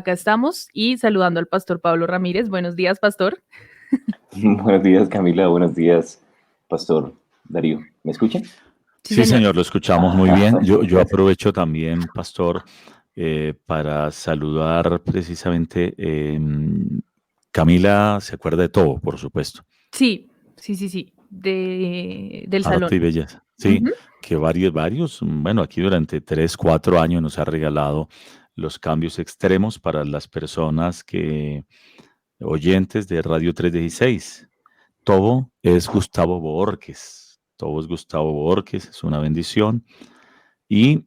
Acá estamos y saludando al pastor Pablo Ramírez. Buenos días, pastor. Buenos días, Camila. Buenos días, Pastor Darío. ¿Me escuchan? Sí, Sí, señor. señor, lo escuchamos muy bien. Yo Gracias. aprovecho también, pastor, para saludar precisamente. Camila se acuerda de todo, por supuesto. Sí. Del salón. Arte y belleza. Sí, Ujú. que bueno, aquí durante 3, 4 años nos ha regalado los cambios extremos para las personas oyentes de Radio 316. Todo es Gustavo Borges. Todo es Gustavo Borges, es una bendición. Y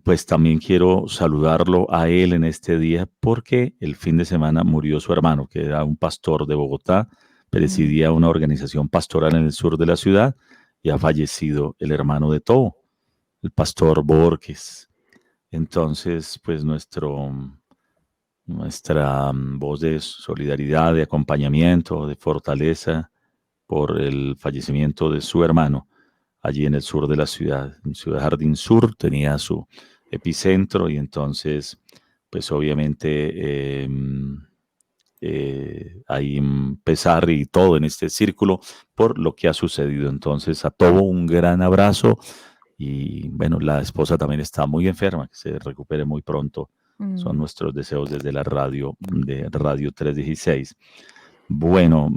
pues también quiero saludarlo a él en este día porque el fin de semana murió su hermano, que era un pastor de Bogotá, Mm. presidía una organización pastoral en el sur de la ciudad y ha fallecido el hermano de Tobo, el pastor Borges. Entonces, pues nuestra voz de solidaridad, de acompañamiento, de fortaleza por el fallecimiento de su hermano allí en el sur de la ciudad. En Ciudad Jardín Sur tenía su epicentro y entonces, pues obviamente hay pesar y todo en este círculo por lo que ha sucedido. Entonces, a todo un gran abrazo y bueno, la esposa también está muy enferma, que se recupere muy pronto. Son Mm. nuestros deseos desde la radio, de Radio 316. Bueno,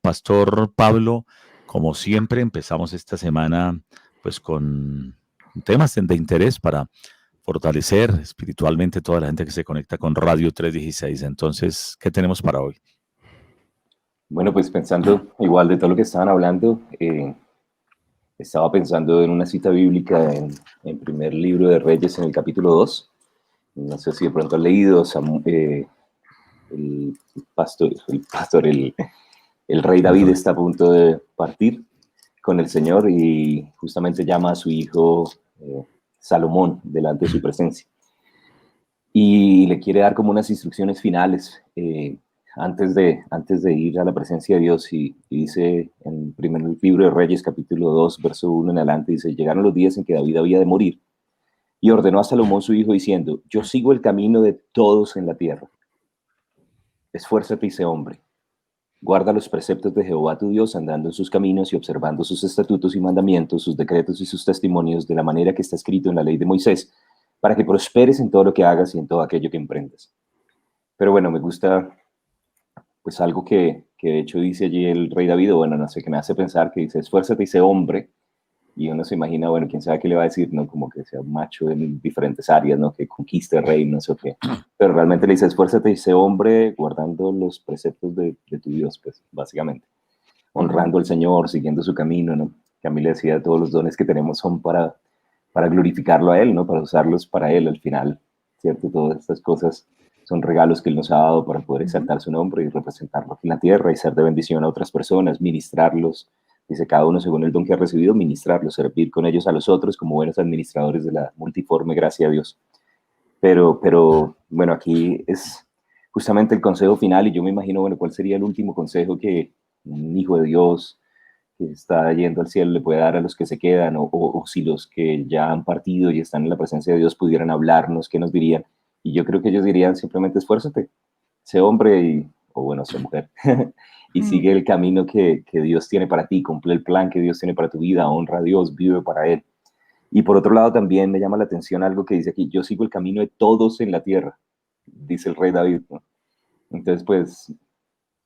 Pastor Pablo, como siempre, empezamos esta semana pues con temas de interés para fortalecer espiritualmente toda la gente que se conecta con Radio 316. Entonces, ¿qué tenemos para hoy? Bueno, pues pensando igual de todo lo que estaban hablando, estaba pensando en una cita bíblica en primer libro de Reyes, en el capítulo 2. No sé si de pronto han leído el el rey El David rey. está a punto de partir con el Señor y justamente llama a su hijo Salomón delante de su presencia. Y le quiere dar como unas instrucciones finales antes de ir a la presencia de Dios. Y dice en el primer libro de Reyes, capítulo 2 verso 1 en adelante, dice, llegaron los días en que David había de morir y ordenó a Salomón su hijo diciendo, yo sigo el camino de todos en la tierra. Esfuérzate y sé hombre. Guarda los preceptos de Jehová tu Dios, andando en sus caminos y observando sus estatutos y mandamientos, sus decretos y sus testimonios, de la manera que está escrito en la ley de Moisés, para que prosperes en todo lo que hagas y en todo aquello que emprendas. Pero bueno, me gusta pues algo que de hecho dice allí el rey David, bueno, no sé, que me hace pensar que dice, esfuérzate y sé hombre, y uno se imagina, bueno, quién sabe qué le va a decir, ¿no? Como que sea un macho en diferentes áreas, ¿no? Que conquiste rey, no sé qué. Pero realmente le dice, esfuérzate y sé hombre guardando los preceptos de tu Dios, pues, básicamente. Mm. Honrando al Señor, siguiendo su camino, ¿no? Que a mí le decía, todos los dones que tenemos son para glorificarlo a Él, ¿no? Para usarlos para Él al final, ¿cierto? Todas estas cosas son regalos que Él nos ha dado para poder Ujú. exaltar su nombre y representarlo aquí en la tierra y ser de bendición a otras personas, ministrarlos. Dice cada uno según el don que ha recibido, ministrarlos, servir con ellos a los otros como buenos administradores de la multiforme gracia de Dios. Pero bueno, aquí es justamente el consejo final y yo me imagino, bueno, ¿cuál sería el último consejo que un hijo de Dios que está yendo al cielo le puede dar a los que se quedan o si los que ya han partido y están en la presencia de Dios pudieran hablarnos, ¿qué nos dirían? Y yo creo que ellos dirían simplemente esfuérzate, sé hombre o bueno, sé mujer y sigue Mm. el camino que Dios tiene para ti, cumple el plan que Dios tiene para tu vida, honra a Dios, vive para Él. Y por otro lado también me llama la atención algo que dice aquí, yo sigo el camino de todos en la tierra, dice el rey David, ¿no? Entonces, pues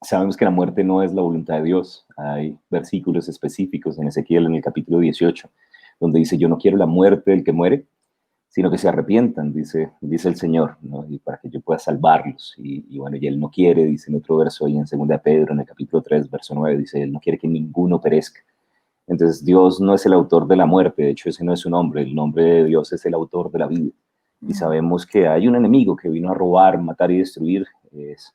sabemos que la muerte no es la voluntad de Dios. Hay versículos específicos en Ezequiel, en el capítulo 18, donde dice, yo no quiero la muerte del que muere, sino que se arrepientan, dice el Señor, ¿no? Y para que yo pueda salvarlos. Y bueno, y Él no quiere, dice en otro verso ahí en 2 Pedro, en el capítulo 3, verso 9, dice, Él no quiere que ninguno perezca. Entonces, Dios no es el autor de la muerte, de hecho, ese no es su nombre, el nombre de Dios es el autor de la vida. Y Mm. sabemos que hay un enemigo que vino a robar, matar y destruir. Es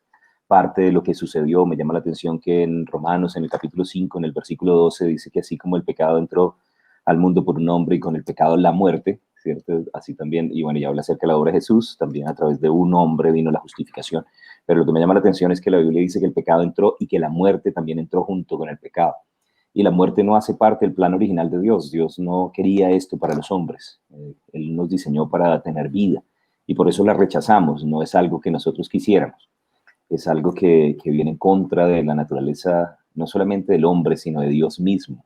parte de lo que sucedió. Me llama la atención que en Romanos, en el capítulo 5, en el versículo 12, dice que así como el pecado entró al mundo por un hombre y con el pecado la muerte, ¿cierto? Así también, y bueno, ya habla acerca de la obra de Jesús, también a través de un hombre vino la justificación. Pero lo que me llama la atención es que la Biblia dice que el pecado entró y que la muerte también entró junto con el pecado. Y la muerte no hace parte del plan original de Dios. Dios no quería esto para los hombres. Él nos diseñó para tener vida. y por eso la rechazamos. No es algo que nosotros quisiéramos, es algo que viene en contra de la naturaleza, no solamente del hombre, sino de Dios mismo.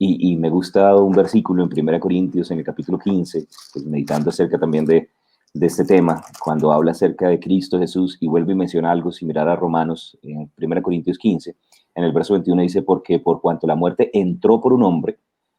Y me gusta un versículo en 1 Corintios, en el capítulo 15, pues meditando acerca también de este tema, cuando habla acerca de Cristo Jesús y vuelve y menciona algo similar a Romanos, en 1 Corintios 15, en el verso 21 dice, porque por cuanto la muerte entró por un hombre,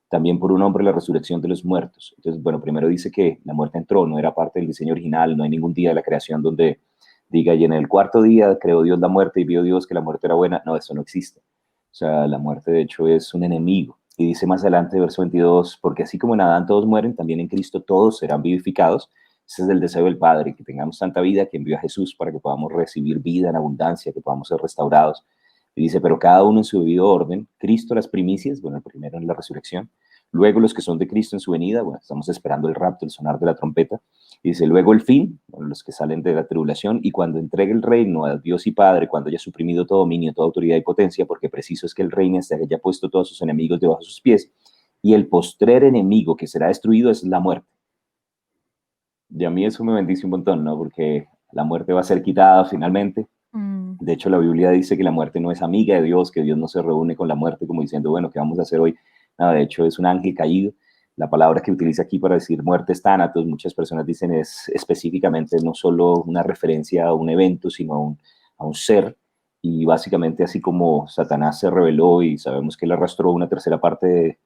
también por un hombre la resurrección de los muertos. Entonces, bueno, primero dice que la muerte entró, no era parte del diseño original, no hay ningún día de la creación donde diga, y en el cuarto día creó Dios la muerte y vio Dios que la muerte era buena. No, eso no existe. O sea, la muerte de hecho es un enemigo. Y dice más adelante, verso 22, porque así como en Adán todos mueren, también en Cristo todos serán vivificados. Ese es el deseo del Padre, que tengamos tanta vida que envió a Jesús para que podamos recibir vida en abundancia, que podamos ser restaurados. Y dice, pero cada uno en su debido orden, Cristo las primicias, bueno, el primero en la resurrección, luego los que son de Cristo en su venida, bueno, estamos esperando el rapto, el sonar de la trompeta, y dice, luego el fin, bueno, los que salen de la tribulación, y cuando entregue el reino a Dios y Padre, cuando haya suprimido todo dominio, toda autoridad y potencia, porque preciso es que el reino hasta que haya puesto todos sus enemigos debajo de sus pies, y el postrer enemigo que será destruido es la muerte. Y a mí eso me bendice un montón, ¿no? Porque la muerte va a ser quitada finalmente. De hecho, la Biblia dice que la muerte no es amiga de Dios, que Dios no se reúne con la muerte como diciendo, bueno, ¿qué vamos a hacer hoy? Nada, de hecho, es un ángel caído. La palabra que utiliza aquí para decir muerte es thanatos, muchas personas dicen es específicamente no solo una referencia a un evento, sino a un ser. Y básicamente así como Satanás se rebeló y sabemos que él arrastró una tercera parte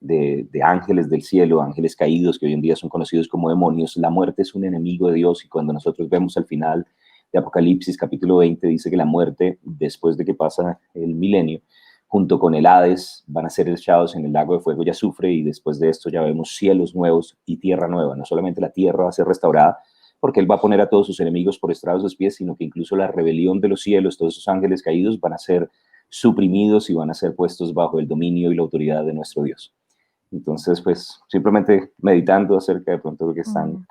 de ángeles del cielo, ángeles caídos que hoy en día son conocidos como demonios, la muerte es un enemigo de Dios y cuando nosotros vemos al final de Apocalipsis capítulo 20 dice que la muerte, después de que pasa el milenio, junto con el Hades, van a ser echados en el lago de fuego y azufre y después de esto ya vemos cielos nuevos y tierra nueva. No solamente la tierra va a ser restaurada, porque Él va a poner a todos sus enemigos por estrado de sus pies, sino que incluso la rebelión de los cielos, todos esos ángeles caídos van a ser suprimidos y van a ser puestos bajo el dominio y la autoridad de nuestro Dios. Entonces, pues simplemente meditando acerca de pronto lo que están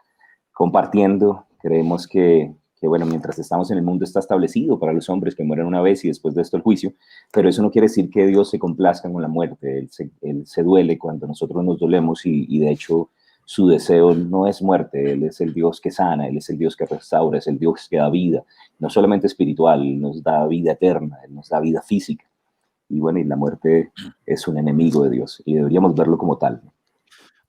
compartiendo, creemos que, bueno, mientras estamos en el mundo está establecido para los hombres que mueren una vez y después de esto el juicio, pero eso no quiere decir que Dios se complazca con la muerte, Él se duele cuando nosotros nos dolemos y de hecho su deseo no es muerte, Él es el Dios que sana, Él es el Dios que restaura, es el Dios que da vida, no solamente espiritual, Él nos da vida eterna, Él nos da vida física. Y bueno, y la muerte es un enemigo de Dios y deberíamos verlo como tal.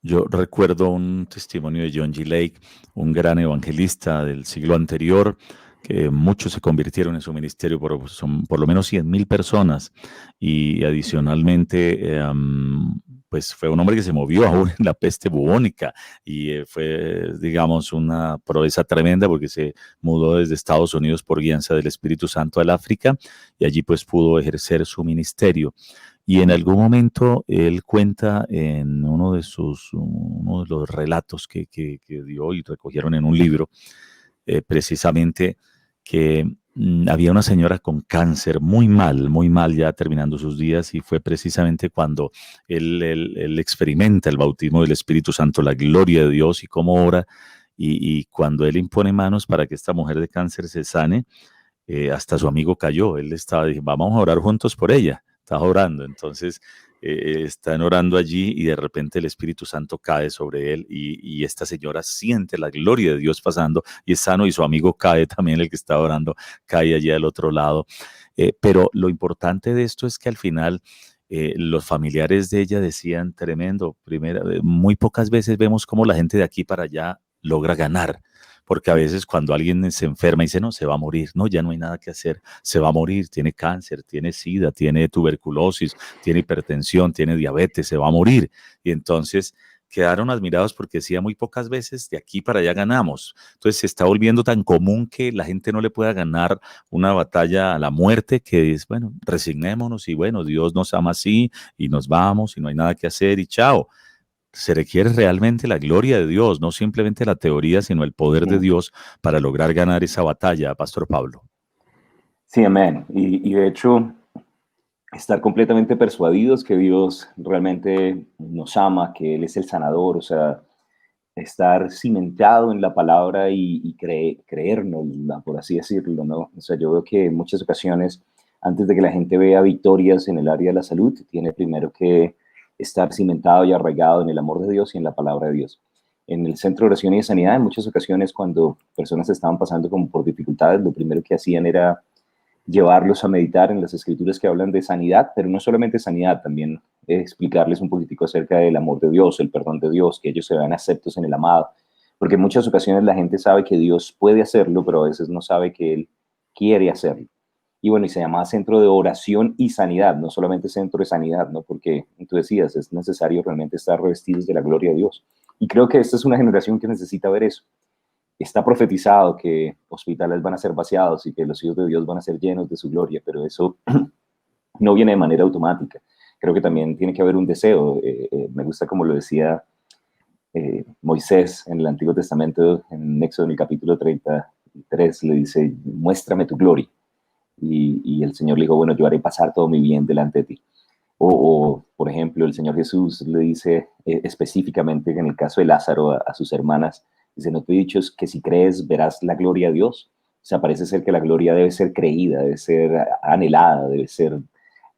Yo recuerdo un testimonio de John G. Lake, un gran evangelista del siglo anterior, que muchos se convirtieron en su ministerio, son por lo menos 100,000 personas, y adicionalmente, pues fue un hombre que se movió aún en la peste bubónica, y fue, digamos, una proeza tremenda porque se mudó desde Estados Unidos por guianza del Espíritu Santo al África, y allí pues pudo ejercer su ministerio. Y en algún momento él cuenta en uno de los relatos que dio y recogieron en un libro, precisamente que había una señora con cáncer muy mal, ya terminando sus días, y fue precisamente cuando él experimenta el bautismo del Espíritu Santo, la gloria de Dios y cómo ora, y cuando él impone manos para que esta mujer de cáncer se sane, hasta su amigo cayó. Él dije, vamos a orar juntos por ella. Está orando. Entonces, están orando allí y de repente el Espíritu Santo cae sobre él y esta señora siente la gloria de Dios pasando y es sano y su amigo cae también, el que estaba orando, cae allí al otro lado. Pero lo importante de esto es que al final los familiares de ella decían tremendo. Primero, muy pocas veces vemos cómo la gente de aquí para allá logra ganar. Porque a veces cuando alguien se enferma y dice, no, se va a morir, no, ya no hay nada que hacer, se va a morir, tiene cáncer, tiene sida, tiene tuberculosis, tiene hipertensión, tiene diabetes, se va a morir. Y entonces quedaron admirados porque decía, muy pocas veces de aquí para allá ganamos. Entonces se está volviendo tan común que la gente no le pueda ganar una batalla a la muerte, que es, bueno, resignémonos y bueno, Dios nos ama así y nos vamos y no hay nada que hacer y chao. Se requiere realmente la gloria de Dios, no simplemente la teoría, sino el poder de Dios para lograr ganar esa batalla, Pastor Pablo. Sí, amén. Y de hecho, estar completamente persuadidos que Dios realmente nos ama, que Él es el sanador, o sea, estar cimentado en la palabra y creernos, por así decirlo, ¿no? O sea, yo veo que en muchas ocasiones, antes de que la gente vea victorias en el área de la salud, tiene primero que estar cimentado y arraigado en el amor de Dios y en la palabra de Dios. en el Centro de Oración y de Sanidad, en muchas ocasiones cuando personas estaban pasando como por dificultades, lo primero que hacían era llevarlos a meditar en las escrituras que hablan de sanidad, pero no solamente sanidad, también explicarles un poquitico acerca del amor de Dios, el perdón de Dios, que ellos se vean aceptos en el amado, porque en muchas ocasiones la gente sabe que Dios puede hacerlo, pero a veces no sabe que Él quiere hacerlo. Y bueno, y se llama Centro de Oración y Sanidad, no solamente Centro de Sanidad, ¿no? Porque tú decías, es necesario realmente estar revestidos de la gloria de Dios. Y creo que esta es una generación que necesita ver eso. Está profetizado que hospitales van a ser vaciados y que los hijos de Dios van a ser llenos de su gloria, pero eso no viene de manera automática. Creo que también tiene que haber un deseo. Me gusta como lo decía Moisés en el Antiguo Testamento, en Éxodo, en el capítulo 33, le dice, muéstrame tu gloria. Y el Señor le dijo, bueno, yo haré pasar todo mi bien delante de ti. Por ejemplo, el Señor Jesús le dice específicamente en el caso de Lázaro a sus hermanas, dice, no te he dicho que si crees verás la gloria de Dios. O sea, parece ser que la gloria debe ser creída, debe ser anhelada, debe ser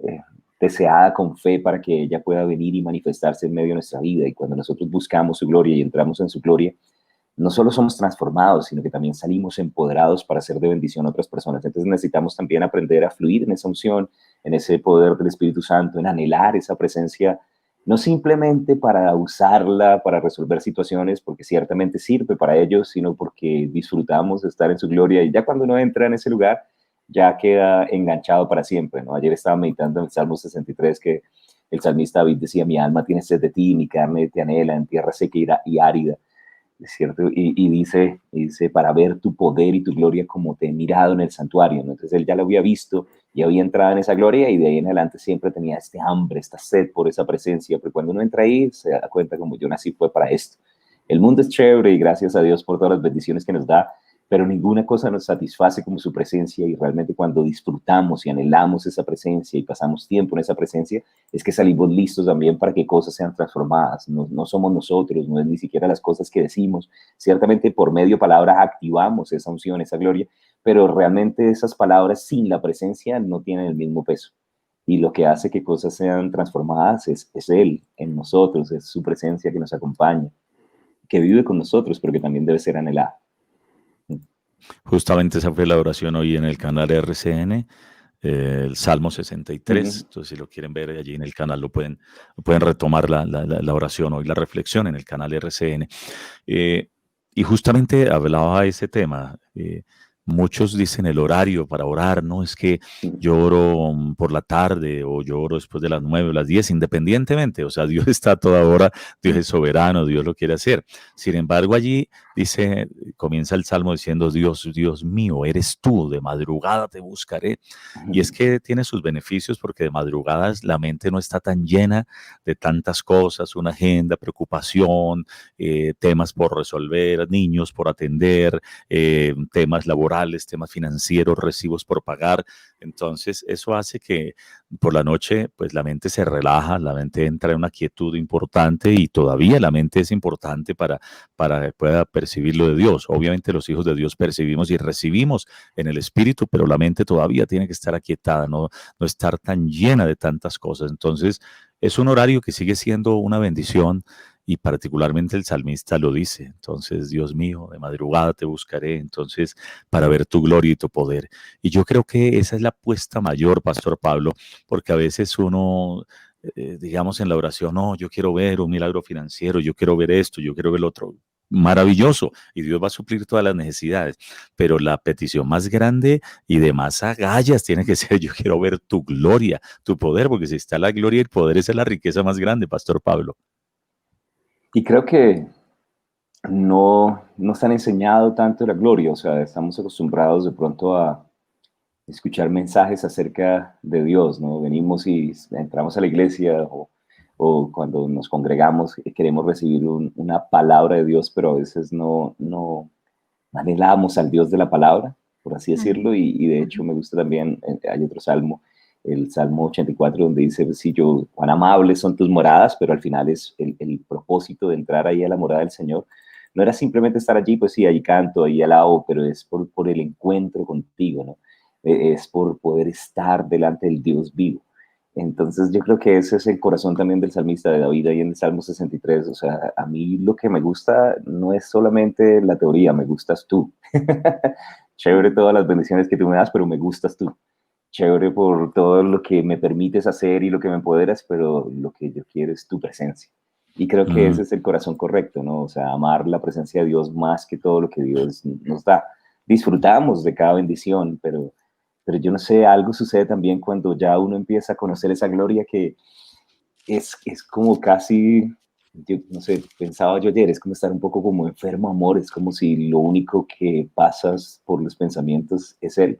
eh, deseada con fe para que ella pueda venir y manifestarse en medio de nuestra vida. Y cuando nosotros buscamos su gloria y entramos en su gloria, no solo somos transformados, sino que también salimos empoderados para ser de bendición a otras personas. Entonces necesitamos también aprender a fluir en esa unción, en ese poder del Espíritu Santo, en anhelar esa presencia, no simplemente para usarla para resolver situaciones, porque ciertamente sirve para ellos, sino porque disfrutamos de estar en su gloria. Y ya cuando uno entra en ese lugar, ya queda enganchado para siempre, ¿no? Ayer estaba meditando en el Salmo 63 que el salmista David decía, mi alma tiene sed de ti, mi carne te anhela en tierra seca y árida. ¿Es cierto? Dice, para ver tu poder y tu gloria como te he mirado en el santuario, ¿no? Entonces él ya lo había visto y había entrado en esa gloria y de ahí en adelante siempre tenía este hambre, esta sed por esa presencia, pero cuando uno entra ahí se da cuenta como yo nací fue para esto. El mundo es chévere y gracias a Dios por todas las bendiciones que nos da, pero ninguna cosa nos satisface como su presencia y realmente cuando disfrutamos y anhelamos esa presencia y pasamos tiempo en esa presencia, es que salimos listos también para que cosas sean transformadas. No, no somos nosotros, no es ni siquiera las cosas que decimos. Ciertamente por medio de palabras activamos esa unción, esa gloria, pero realmente esas palabras sin la presencia no tienen el mismo peso. Y lo que hace que cosas sean transformadas es Él en nosotros, es su presencia que nos acompaña, que vive con nosotros, pero que también debe ser anhelada. Justamente esa fue la oración hoy en el canal RCN, el Salmo 63. Entonces, si lo quieren ver allí en el canal, pueden retomar la oración hoy, la reflexión en el canal RCN. Y justamente hablaba de ese tema. Muchos dicen el horario para orar, no es que yo oro por la tarde o yo oro después de las 9 o las 10, independientemente. O sea, Dios está a toda hora, Dios es soberano, Dios lo quiere hacer. Sin embargo, allí dice, comienza el Salmo diciendo, Dios, Dios mío, eres tú, de madrugada te buscaré. Y es que tiene sus beneficios porque de madrugadas la mente no está tan llena de tantas cosas, una agenda, preocupación, temas por resolver, niños por atender, temas laborales, temas financieros, recibos por pagar. Entonces, eso hace que por la noche, pues la mente se relaja, la mente entra en una quietud importante y todavía la mente es importante para que pueda percibir lo de Dios. Obviamente los hijos de Dios percibimos y recibimos en el espíritu, pero la mente todavía tiene que estar aquietada, no estar tan llena de tantas cosas. Entonces, es un horario que sigue siendo una bendición y particularmente el salmista lo dice. Entonces, Dios mío, de madrugada te buscaré, entonces, para ver tu gloria y tu poder. Y yo creo que esa es la apuesta mayor, Pastor Pablo, porque a veces uno, digamos en la oración, no, yo quiero ver un milagro financiero, yo quiero ver esto, yo quiero ver lo otro. Maravilloso, y Dios va a suplir todas las necesidades, pero la petición más grande y de más agallas tiene que ser, yo quiero ver tu gloria, tu poder, porque si está la gloria y el poder, esa es la riqueza más grande, Pastor Pablo. Y creo que no nos han enseñado tanto la gloria, o sea, estamos acostumbrados de pronto a escuchar mensajes acerca de Dios, ¿no? Venimos y entramos a la iglesia o cuando nos congregamos queremos recibir una palabra de Dios, pero a veces no anhelamos al Dios de la palabra, por así decirlo, y de hecho me gusta también, hay otro salmo, el Salmo 84, donde dice, sí, cuán amables son tus moradas, pero al final es el propósito de entrar ahí a la morada del Señor. No era simplemente estar allí, pues sí, ahí canto, ahí alabo, pero es por el encuentro contigo, ¿no? Es por poder estar delante del Dios vivo. Entonces yo creo que ese es el corazón también del salmista de David ahí en el Salmo 63. O sea, a mí lo que me gusta no es solamente la teoría, me gustas tú. Chévere todas las bendiciones que tú me das, pero me gustas tú. Chévere por todo lo que me permites hacer y lo que me empoderas, pero lo que yo quiero es tu presencia. Y creo que Mm, ese es el corazón correcto, ¿no? O sea, amar la presencia de Dios más que todo lo que Dios nos da. Disfrutamos de cada bendición, pero yo no sé, algo sucede también cuando ya uno empieza a conocer esa gloria que es como casi, yo no sé, pensaba yo ayer, es como estar un poco como enfermo, amor, es como si lo único que pasas por los pensamientos es Él.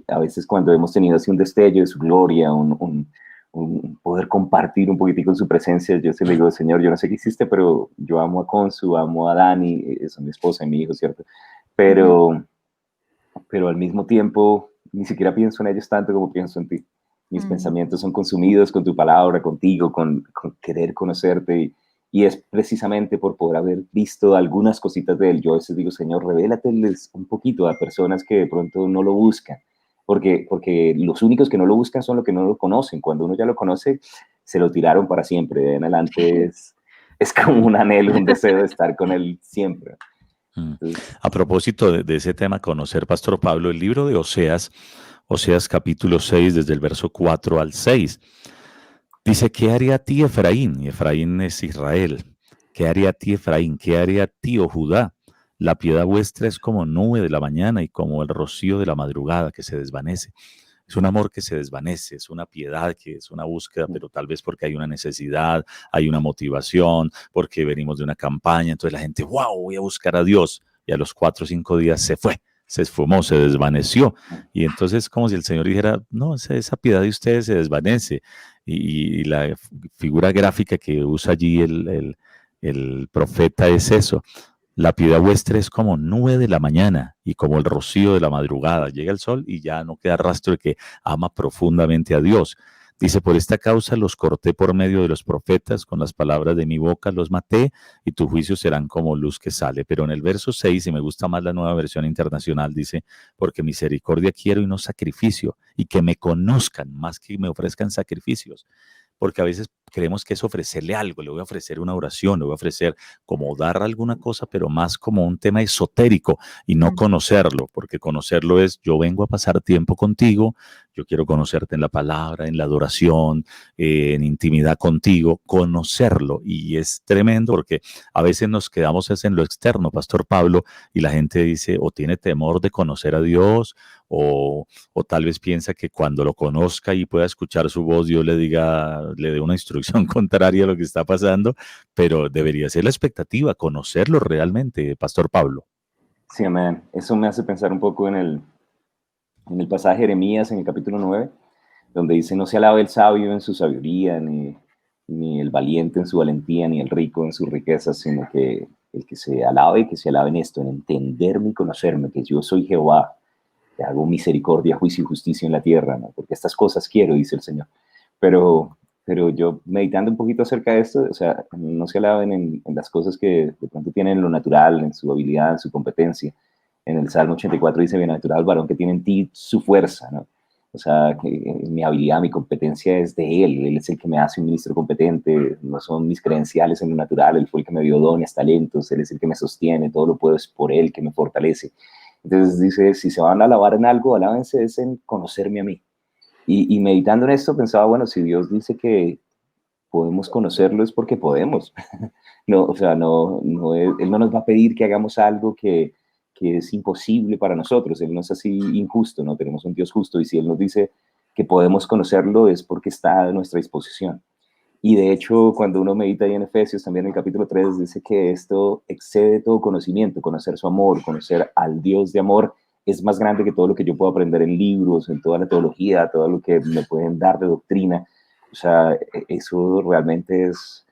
A veces cuando hemos tenido así un destello de su gloria, un poder compartir un poquitico en su presencia, yo se le digo, Señor, yo no sé qué hiciste, pero yo amo a Consu, amo a Dani, son mi esposa y mi hijo, ¿cierto? Ujú. Pero al mismo tiempo ni siquiera pienso en ellos tanto como pienso en ti. Mis Mm. pensamientos son consumidos con tu palabra, contigo, con querer conocerte y es precisamente por poder haber visto algunas cositas de él. Yo a veces digo, Señor, revélateles un poquito a personas que de pronto no lo buscan, porque los únicos que no lo buscan son los que no lo conocen. Cuando uno ya lo conoce, se lo tiraron para siempre. De en adelante es como un anhelo, un deseo de estar con él siempre. mm. Entonces, A propósito de ese tema, conocer, Pastor Pablo, el libro de Oseas, Oseas capítulo 6, desde el verso 4 al 6, dice, ¿qué haría a ti Efraín? Y Efraín es Israel. ¿Qué haría a ti Efraín? ¿Qué haría a ti, oh Judá? La piedad vuestra es como nube de la mañana y como el rocío de la madrugada que se desvanece. Es un amor que se desvanece, es una piedad que es una búsqueda, pero tal vez porque hay una necesidad, hay una motivación, porque venimos de una campaña, entonces la gente, wow, voy a buscar a Dios, y a los 4 o 5 días se fue, se esfumó, se desvaneció, y entonces como si el Señor dijera, no, esa piedad de ustedes se desvanece, y la figura gráfica que usa allí el profeta es eso. La piedad vuestra es como nube de la mañana y como el rocío de la madrugada. Llega el sol y ya no queda rastro de que ama profundamente a Dios. Dice, por esta causa los corté por medio de los profetas, con las palabras de mi boca los maté, y tus juicios serán como luz que sale. Pero en el verso 6, y me gusta más la nueva versión internacional, dice, porque misericordia quiero y no sacrificio, y que me conozcan más que me ofrezcan sacrificios, porque a veces creemos que es ofrecerle algo, le voy a ofrecer una oración, le voy a ofrecer como dar alguna cosa, pero más como un tema esotérico y no Mm. conocerlo, porque conocerlo es yo vengo a pasar tiempo contigo, yo quiero conocerte en la palabra, en la adoración, en intimidad contigo, conocerlo. Y es tremendo porque a veces nos quedamos es en lo externo, Pastor Pablo, y la gente dice o tiene temor de conocer a Dios o tal vez piensa que cuando lo conozca y pueda escuchar su voz, Dios le diga, le dé una instrucción contraria a lo que está pasando, pero debería ser la expectativa, conocerlo realmente, Pastor Pablo. sí, amén. Eso me hace pensar un poco en el pasaje de Jeremías, en el capítulo 9, donde dice, no se alabe el sabio en su sabiduría, ni el valiente en su valentía, ni el rico en sus riquezas, sino que el que se alabe en esto, en entenderme y conocerme, que yo soy Jehová, que hago misericordia, juicio y justicia en la tierra, ¿no? Porque estas cosas quiero, dice el Señor. Pero yo meditando un poquito acerca de esto, o sea, no se alaben en las cosas que de pronto tienen en lo natural, en su habilidad, en su competencia. En el Salmo 84 dice, bienaventurado el varón que tiene en ti su fuerza, ¿no? O sea, que mi habilidad, mi competencia es de Él es el que me hace un ministro competente, no son mis credenciales en lo natural, Él fue el que me dio dones, talentos, Él es el que me sostiene, todo lo puedo es por Él que me fortalece. Entonces dice, si se van a alabar en algo, alábense es en conocerme a mí. Y meditando en esto pensaba, bueno, si Dios dice que podemos conocerlo es porque podemos. No, o sea, Él no nos va a pedir que hagamos algo que es imposible para nosotros. Él no es así injusto, ¿no? Tenemos un Dios justo y si Él nos dice que podemos conocerlo es porque está a nuestra disposición. Y de hecho, cuando uno medita ahí en Efesios, también en el capítulo 3, dice que esto excede todo conocimiento, conocer su amor, conocer al Dios de amor, es más grande que todo lo que yo puedo aprender en libros, en toda la teología, todo lo que me pueden dar de doctrina. O sea, eso realmente es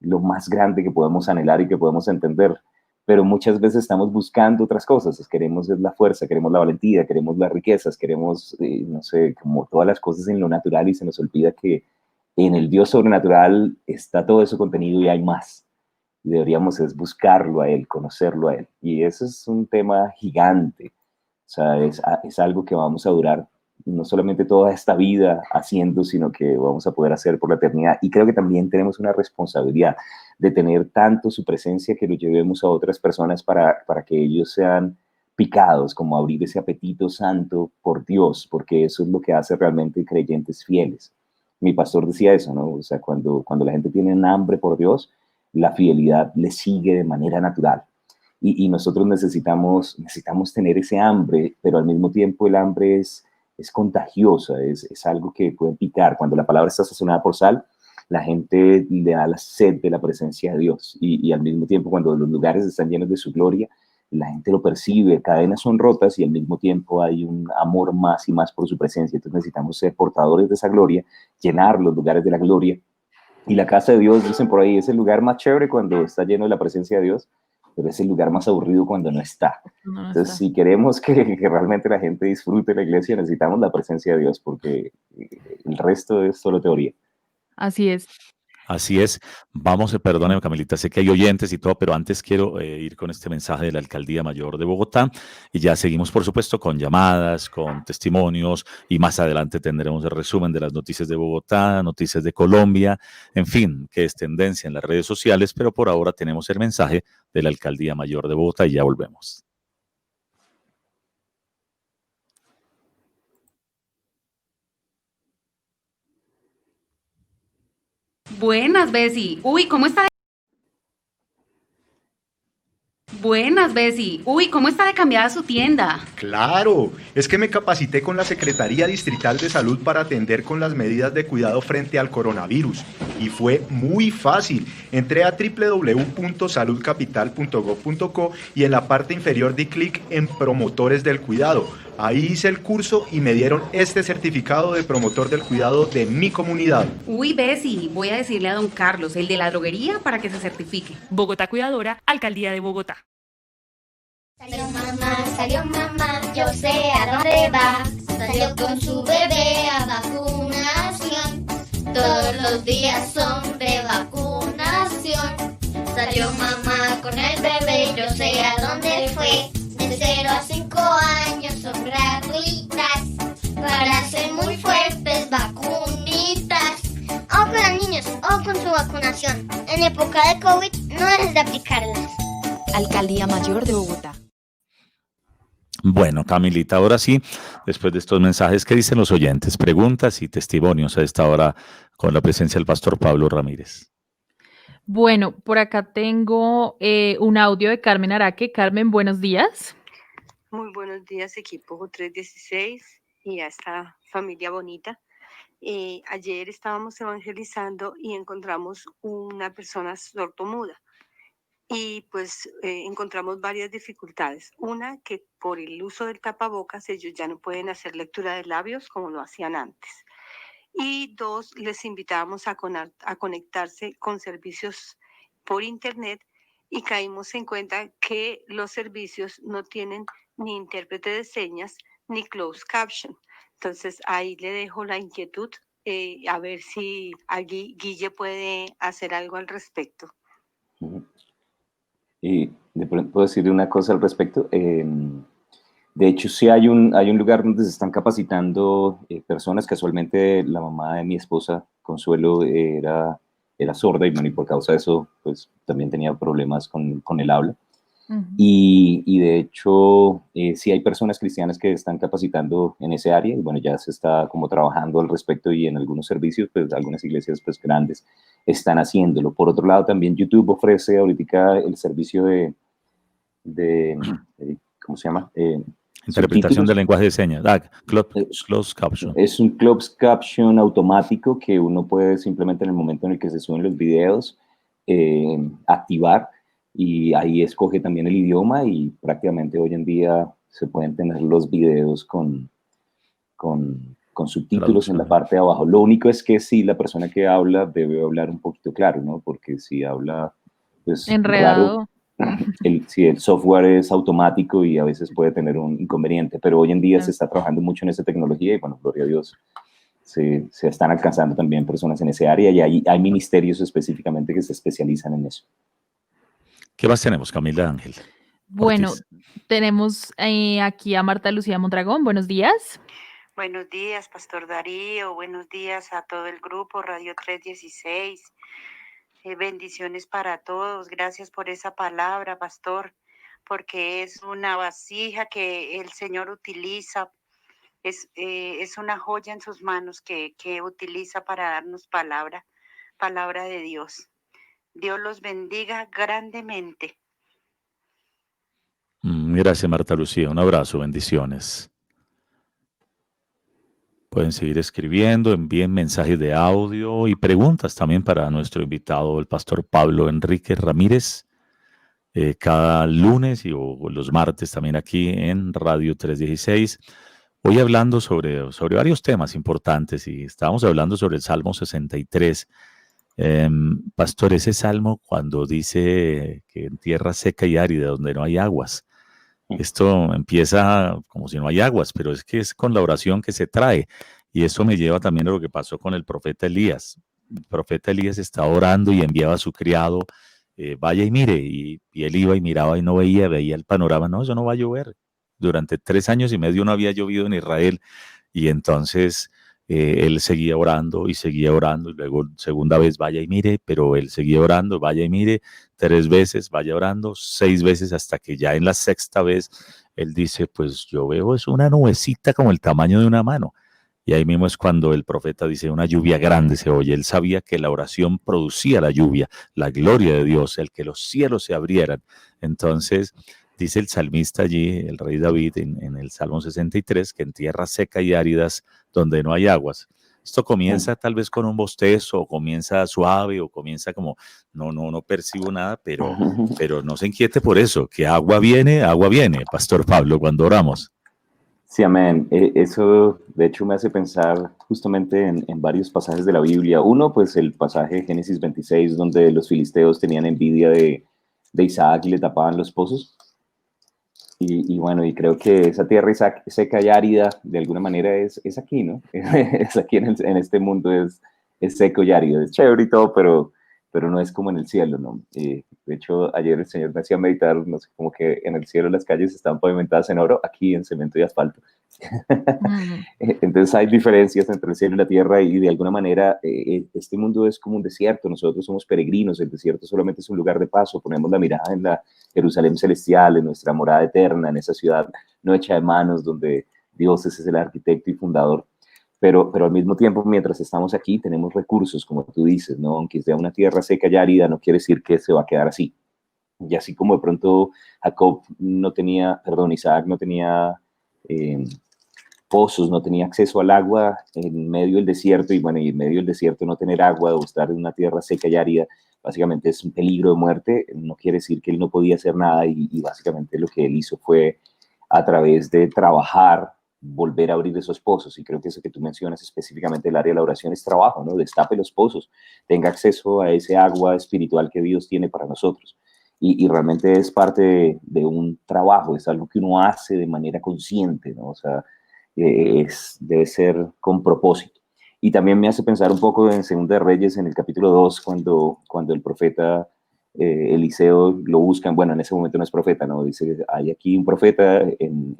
lo más grande que podemos anhelar y que podemos entender. Pero muchas veces estamos buscando otras cosas, queremos la fuerza, queremos la valentía, queremos las riquezas, queremos, no sé, como todas las cosas en lo natural y se nos olvida que en el Dios sobrenatural está todo eso contenido y hay más. Deberíamos es buscarlo a Él, conocerlo a Él. Y eso es un tema gigante. O sea, es algo que vamos a durar no solamente toda esta vida haciendo, sino que vamos a poder hacer por la eternidad. Y creo que también tenemos una responsabilidad de tener tanto su presencia que lo llevemos a otras personas para que ellos sean picados, como abrir ese apetito santo por Dios, porque eso es lo que hace realmente creyentes fieles. Mi pastor decía eso, ¿no? O sea, cuando la gente tiene un hambre por Dios, la fidelidad le sigue de manera natural. Y nosotros necesitamos tener ese hambre, pero al mismo tiempo el hambre es contagiosa, es algo que puede picar. Cuando la palabra está sazonada por sal, la gente le da la sed de la presencia de Dios. Y al mismo tiempo, cuando los lugares están llenos de su gloria, la gente lo percibe, cadenas son rotas y al mismo tiempo hay un amor más y más por su presencia. Entonces necesitamos ser portadores de esa gloria, llenar los lugares de la gloria. Y la casa de Dios, dicen por ahí, es el lugar más chévere cuando está lleno de la presencia de Dios, pero es el lugar más aburrido cuando no está. Entonces, si queremos que realmente la gente disfrute la iglesia, necesitamos la presencia de Dios, porque el resto es solo teoría. Así es. Así es. Vamos, perdóneme, Camilita, sé que hay oyentes y todo, pero antes quiero ir con este mensaje de la Alcaldía Mayor de Bogotá y ya seguimos, por supuesto, con llamadas, con testimonios y más adelante tendremos el resumen de las noticias de Bogotá, noticias de Colombia, en fin, que es tendencia en las redes sociales, pero por ahora tenemos el mensaje de la Alcaldía Mayor de Bogotá y ya volvemos. Buenas, Bessie. Uy, ¿cómo está? Buenas, Bessie. Uy, ¿cómo está de cambiada su tienda? Claro, es que me capacité con la Secretaría Distrital de Salud para atender con las medidas de cuidado frente al coronavirus. Y fue muy fácil. Entré a www.saludcapital.gov.co y en la parte inferior di clic en Promotores del Cuidado. Ahí hice el curso y me dieron este certificado de promotor del cuidado de mi comunidad. Uy, Bessie, voy a decirle a don Carlos, el de la droguería, para que se certifique. Bogotá Cuidadora, Alcaldía de Bogotá. Salió mamá, yo sé a dónde va. Salió con su bebé a vacunación. Todos los días son de vacunación. Salió mamá con el bebé, yo sé a dónde fue. De 0 a 5 años son gratuitas. Para ser muy fuertes, vacunitas. Ojo con los niños, ojo con su vacunación. En época de COVID no dejes de aplicarlas. Alcaldía Mayor de Bogotá. Bueno, Camilita, ahora sí, después de estos mensajes, ¿qué dicen los oyentes? Preguntas y testimonios a esta hora con la presencia del pastor Pablo Ramírez. Bueno, por acá tengo un audio de Carmen Araque. Carmen, buenos días. Muy buenos días, equipo 316 y a esta familia bonita. Ayer estábamos evangelizando y encontramos una persona sordomuda. Y pues encontramos varias dificultades. Una, que por el uso del tapabocas ellos ya no pueden hacer lectura de labios como lo hacían antes. Y dos, les invitábamos a conectarse con servicios por internet y caímos en cuenta que los servicios no tienen ni intérprete de señas ni closed caption. Entonces ahí le dejo la inquietud a ver si Guille puede hacer algo al respecto. Y de pronto puedo decirle una cosa al respecto. De hecho, sí hay un lugar donde se están capacitando personas. Casualmente, la mamá de mi esposa, Consuelo, era sorda y, bueno, y por causa de eso, pues también tenía problemas con el habla. Uh-huh. Y de hecho, sí hay personas cristianas que están capacitando en ese área y, bueno, ya se está como trabajando al respecto y en algunos servicios, pues algunas iglesias pues grandes están haciéndolo. Por otro lado, también YouTube ofrece ahorita el servicio de ¿cómo se llama? Interpretación del lenguaje de señas. Closed caption. Es un closed caption automático que uno puede simplemente en el momento en el que se suben los videos activar y ahí escoge también el idioma y prácticamente hoy en día se pueden tener los videos con subtítulos en la parte de abajo. Lo único es que sí, la persona que habla debe hablar un poquito claro, ¿no? Porque si habla pues enredado, raro, el software es automático y a veces puede tener un inconveniente, pero hoy en día se está trabajando mucho en esa tecnología y, bueno, gloria a Dios, se están alcanzando también personas en ese área y hay ministerios específicamente que se especializan en eso. ¿Qué más tenemos, Camila Ángel? Bueno, Ortiz. tenemos aquí a Marta Lucía Mondragón. Buenos días. Buenos días, Pastor Darío. Buenos días a todo el grupo Radio 316. Bendiciones para todos. Gracias por esa palabra, Pastor, porque es una vasija que el Señor utiliza. Es una joya en sus manos que utiliza para darnos palabra de Dios. Dios los bendiga grandemente. Gracias, Marta Lucía. Un abrazo, bendiciones. Pueden seguir escribiendo, envíen mensajes de audio y preguntas también para nuestro invitado, el pastor Pablo Enrique Ramírez, cada lunes o los martes también aquí en Radio 316. Hoy hablando sobre varios temas importantes y estábamos hablando sobre el Salmo 63. Pastor, ese salmo cuando dice que en tierra seca y árida donde no hay aguas, esto empieza como si no hay aguas, pero es que es con la oración que se trae. Y eso me lleva también a lo que pasó con el profeta Elías. El profeta Elías estaba orando y enviaba a su criado, vaya y mire, y él iba y miraba y no veía el panorama. No, eso no va a llover. Durante 3 años y medio no había llovido en Israel. Y entonces él seguía orando y luego segunda vez vaya y mire, pero él seguía orando, vaya y mire, 3 veces, vaya orando, 6 veces, hasta que ya en la 6ª vez él dice, pues yo veo es una nubecita como el tamaño de una mano. Y ahí mismo es cuando el profeta dice, una lluvia grande se oye. Él sabía que la oración producía la lluvia, la gloria de Dios, el que los cielos se abrieran. Entonces, dice el salmista allí, el rey David, en el Salmo 63, que en tierras secas y áridas donde no hay aguas. Esto comienza tal vez con un bostezo, o comienza suave, o comienza como, no percibo nada, pero no se inquiete por eso, que agua viene, Pastor Pablo, cuando oramos. Sí, amén. Eso, de hecho, me hace pensar justamente en varios pasajes de la Biblia. Uno, pues el pasaje de Génesis 26, donde los filisteos tenían envidia de Isaac y le tapaban los pozos. Y bueno, y creo que esa tierra seca y árida, de alguna manera, es aquí, ¿no? Es aquí en este mundo, es seco y árido. Es chévere y todo, pero no es como en el cielo, ¿no? De hecho, ayer el Señor me hacía meditar, no sé, como que en el cielo las calles están pavimentadas en oro, aquí en cemento y asfalto. Entonces hay diferencias entre el cielo y la tierra y de alguna manera este mundo es como un desierto, nosotros somos peregrinos, el desierto solamente es un lugar de paso, ponemos la mirada en la Jerusalén celestial, en nuestra morada eterna, en esa ciudad no hecha de manos donde Dios es el arquitecto y fundador. Pero al mismo tiempo, mientras estamos aquí, tenemos recursos, como tú dices, ¿no? Aunque sea una tierra seca y árida, no quiere decir que se va a quedar así. Y así como de pronto Isaac no tenía pozos, no tenía acceso al agua en medio del desierto, y bueno, y en medio del desierto no tener agua o estar en una tierra seca y árida, básicamente es un peligro de muerte, no quiere decir que él no podía hacer nada, y básicamente lo que él hizo fue, a través de trabajar, volver a abrir esos pozos. Y creo que eso que tú mencionas específicamente el área de la oración es trabajo, ¿no? Destape los pozos, tenga acceso a ese agua espiritual que Dios tiene para nosotros. Y realmente es parte de un trabajo, es algo que uno hace de manera consciente, ¿no? O sea, debe ser con propósito. Y también me hace pensar un poco en Segunda de Reyes, en el capítulo 2, cuando el profeta Eliseo lo buscan. Bueno, en ese momento no es profeta, ¿no? Dice, hay aquí un profeta en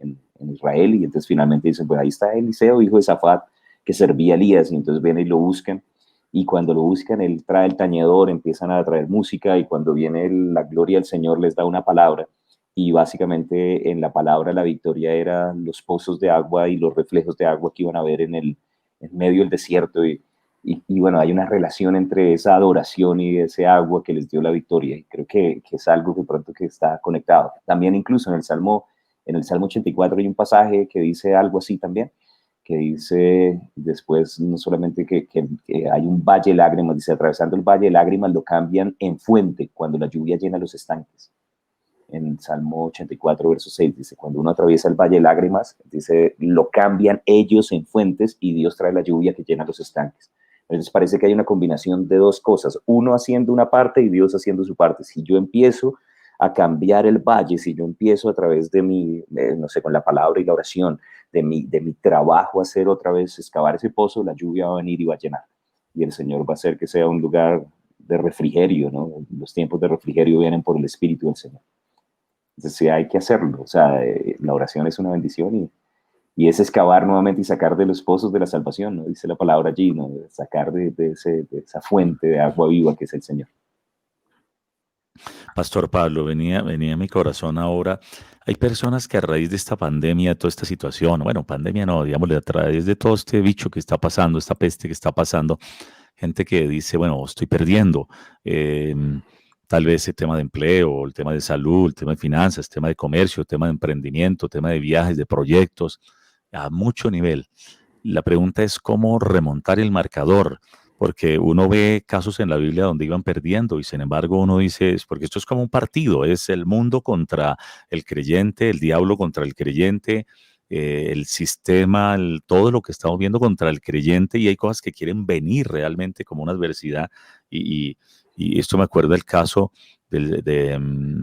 Israel, y entonces finalmente dicen, pues ahí está Eliseo, hijo de Safat, que servía a Elías, y entonces vienen y lo buscan, y cuando lo buscan, él trae el tañedor, empiezan a traer música, y cuando viene la gloria del Señor les da una palabra, y básicamente en la palabra la victoria era los pozos de agua y los reflejos de agua que iban a ver en medio del desierto, y bueno, hay una relación entre esa adoración y ese agua que les dio la victoria, y creo que es algo que pronto que está conectado. También incluso en el Salmo 84 hay un pasaje que dice algo así también, que dice después no solamente que hay un valle de lágrimas, dice, atravesando el valle de lágrimas lo cambian en fuente cuando la lluvia llena los estanques. En el Salmo 84, verso 6, dice, cuando uno atraviesa el valle de lágrimas, dice, lo cambian ellos en fuentes y Dios trae la lluvia que llena los estanques. Entonces parece que hay una combinación de dos cosas, uno haciendo una parte y Dios haciendo su parte. Si yo empiezo a cambiar el valle, si yo empiezo a través de mi, no sé, con la palabra y la oración, de mi trabajo, hacer otra vez, excavar ese pozo, la lluvia va a venir y va a llenar. Y el Señor va a hacer que sea un lugar de refrigerio, ¿no? Los tiempos de refrigerio vienen por el Espíritu del Señor. Entonces sí, hay que hacerlo. O sea, la oración es una bendición, Y es excavar nuevamente y sacar de los pozos de la salvación, ¿no? Dice la palabra allí, ¿no? Sacar de esa fuente de agua viva que es el Señor. Pastor Pablo, venía a mi corazón ahora. Hay personas que a raíz de esta pandemia, de toda esta situación, bueno, pandemia no, digámosle, a través de todo este bicho que está pasando, esta peste que está pasando, gente que dice, bueno, estoy perdiendo. Tal vez el tema de empleo, el tema de salud, el tema de finanzas, el tema de comercio, el tema de emprendimiento, el tema de viajes, de proyectos, a mucho nivel. La pregunta es cómo remontar el marcador, porque uno ve casos en la Biblia donde iban perdiendo y sin embargo uno dice, porque esto es como un partido, es el mundo contra el creyente, el diablo contra el creyente, el sistema, todo lo que estamos viendo contra el creyente y hay cosas que quieren venir realmente como una adversidad y esto me acuerda el caso de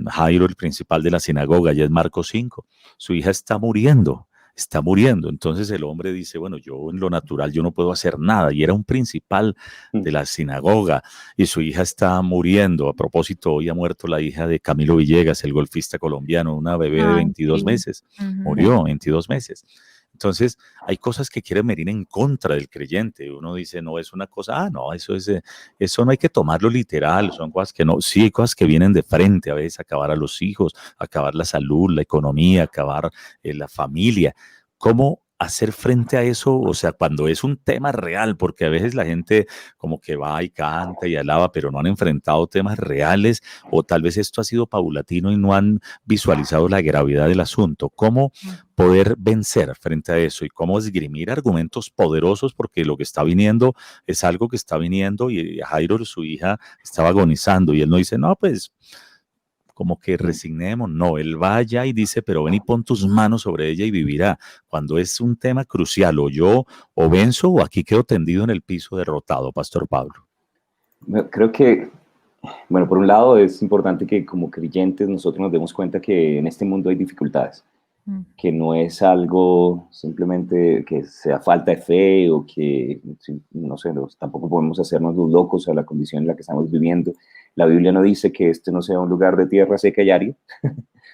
Jairo, el principal de la sinagoga, ya es Marcos 5, su hija está muriendo. Entonces el hombre dice, bueno, yo en lo natural yo no puedo hacer nada. Y era un principal de la sinagoga y su hija está muriendo. A propósito, hoy ha muerto la hija de Camilo Villegas, el golfista colombiano, una bebé de Ay, 22 sí. meses. Ujú. Murió 22 meses. Entonces, hay cosas que quieren venir en contra del creyente. Uno dice, no, es una cosa, no, eso no hay que tomarlo literal, son cosas que no, sí, hay cosas que vienen de frente, a veces acabar a los hijos, acabar la salud, la economía, acabar la familia. ¿Cómo hacer frente a eso? O sea, cuando es un tema real, porque a veces la gente como que va y canta y alaba, pero no han enfrentado temas reales, o tal vez esto ha sido paulatino y no han visualizado la gravedad del asunto. ¿Cómo poder vencer frente a eso y cómo esgrimir argumentos poderosos? Porque lo que está viniendo es algo que está viniendo y Jairo, su hija, estaba agonizando y él no dice, no, pues como que resignemos, no, él va allá y dice, pero ven y pon tus manos sobre ella y vivirá. Cuando es un tema crucial, o yo o venzo o aquí quedo tendido en el piso derrotado, Pastor Pablo. Creo que, bueno, por un lado es importante que como creyentes nosotros nos demos cuenta que en este mundo hay dificultades, que no es algo simplemente que sea falta de fe o que, no sé, tampoco podemos hacernos los locos a la condición en la que estamos viviendo. La Biblia no dice que este no sea un lugar de tierra seca y árida,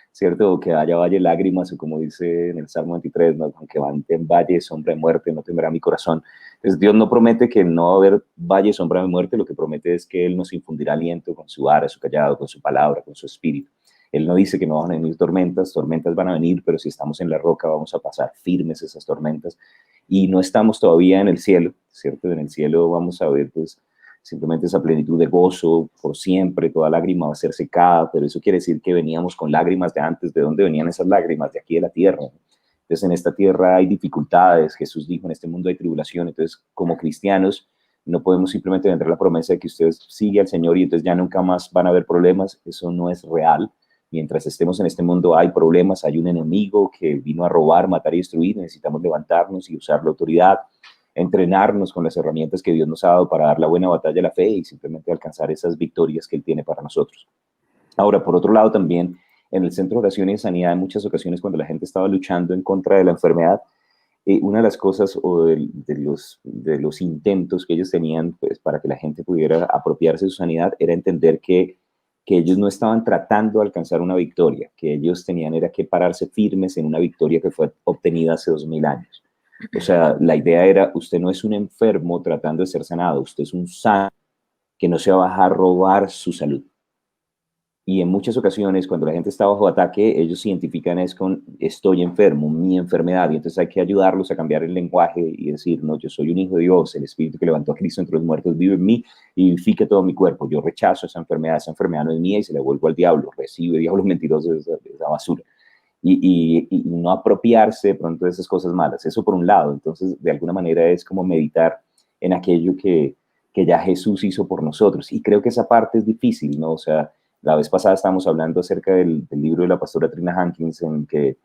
¿cierto? O que haya valle de lágrimas, o como dice en el Salmo 23, ¿no? Aunque ande en valle, sombra de muerte, no temerá mi corazón. Entonces Dios no promete que no va a haber valle, sombra de muerte, lo que promete es que Él nos infundirá aliento con su vara, su callado, con su palabra, con su espíritu. Él no dice que no van a venir tormentas van a venir, pero si estamos en la roca vamos a pasar firmes esas tormentas. Y no estamos todavía en el cielo, ¿cierto? En el cielo vamos a ver, pues, simplemente esa plenitud de gozo por siempre, toda lágrima va a ser secada, pero eso quiere decir que veníamos con lágrimas de antes. ¿De dónde venían esas lágrimas? De aquí de la tierra. Entonces en esta tierra hay dificultades, Jesús dijo, en este mundo hay tribulación. Entonces como cristianos no podemos simplemente vender la promesa de que ustedes siguen al Señor y entonces ya nunca más van a haber problemas. Eso no es real. Mientras estemos en este mundo hay problemas, hay un enemigo que vino a robar, matar y destruir. Necesitamos levantarnos y usar la autoridad, entrenarnos con las herramientas que Dios nos ha dado para dar la buena batalla de la fe y simplemente alcanzar esas victorias que Él tiene para nosotros. Ahora, por otro lado, también en el Centro de Oración y Sanidad, en muchas ocasiones cuando la gente estaba luchando en contra de la enfermedad, una de las cosas o de los intentos que ellos tenían, pues, para que la gente pudiera apropiarse de su sanidad era entender que ellos no estaban tratando de alcanzar una victoria, que ellos tenían era que pararse firmes en una victoria que fue obtenida hace 2000 años. O sea, la idea era, usted no es un enfermo tratando de ser sanado, usted es un sano que no se va a bajar a robar su salud. Y en muchas ocasiones, cuando la gente está bajo ataque, ellos se identifican es con estoy enfermo, mi enfermedad, y entonces hay que ayudarlos a cambiar el lenguaje y decir, no, yo soy un hijo de Dios, el Espíritu que levantó a Cristo entre los muertos vive en mí y vivifica todo mi cuerpo. Yo rechazo esa enfermedad no es mía y se la vuelvo al diablo, recibe diablos mentirosos de esa basura. Y no apropiarse de pronto de esas cosas malas. Eso por un lado. Entonces, de alguna manera es como meditar en aquello que ya Jesús hizo por nosotros. Y creo que esa parte es difícil, ¿no? O sea, la vez pasada estábamos hablando acerca del libro de la pastora Trina Hankins, en que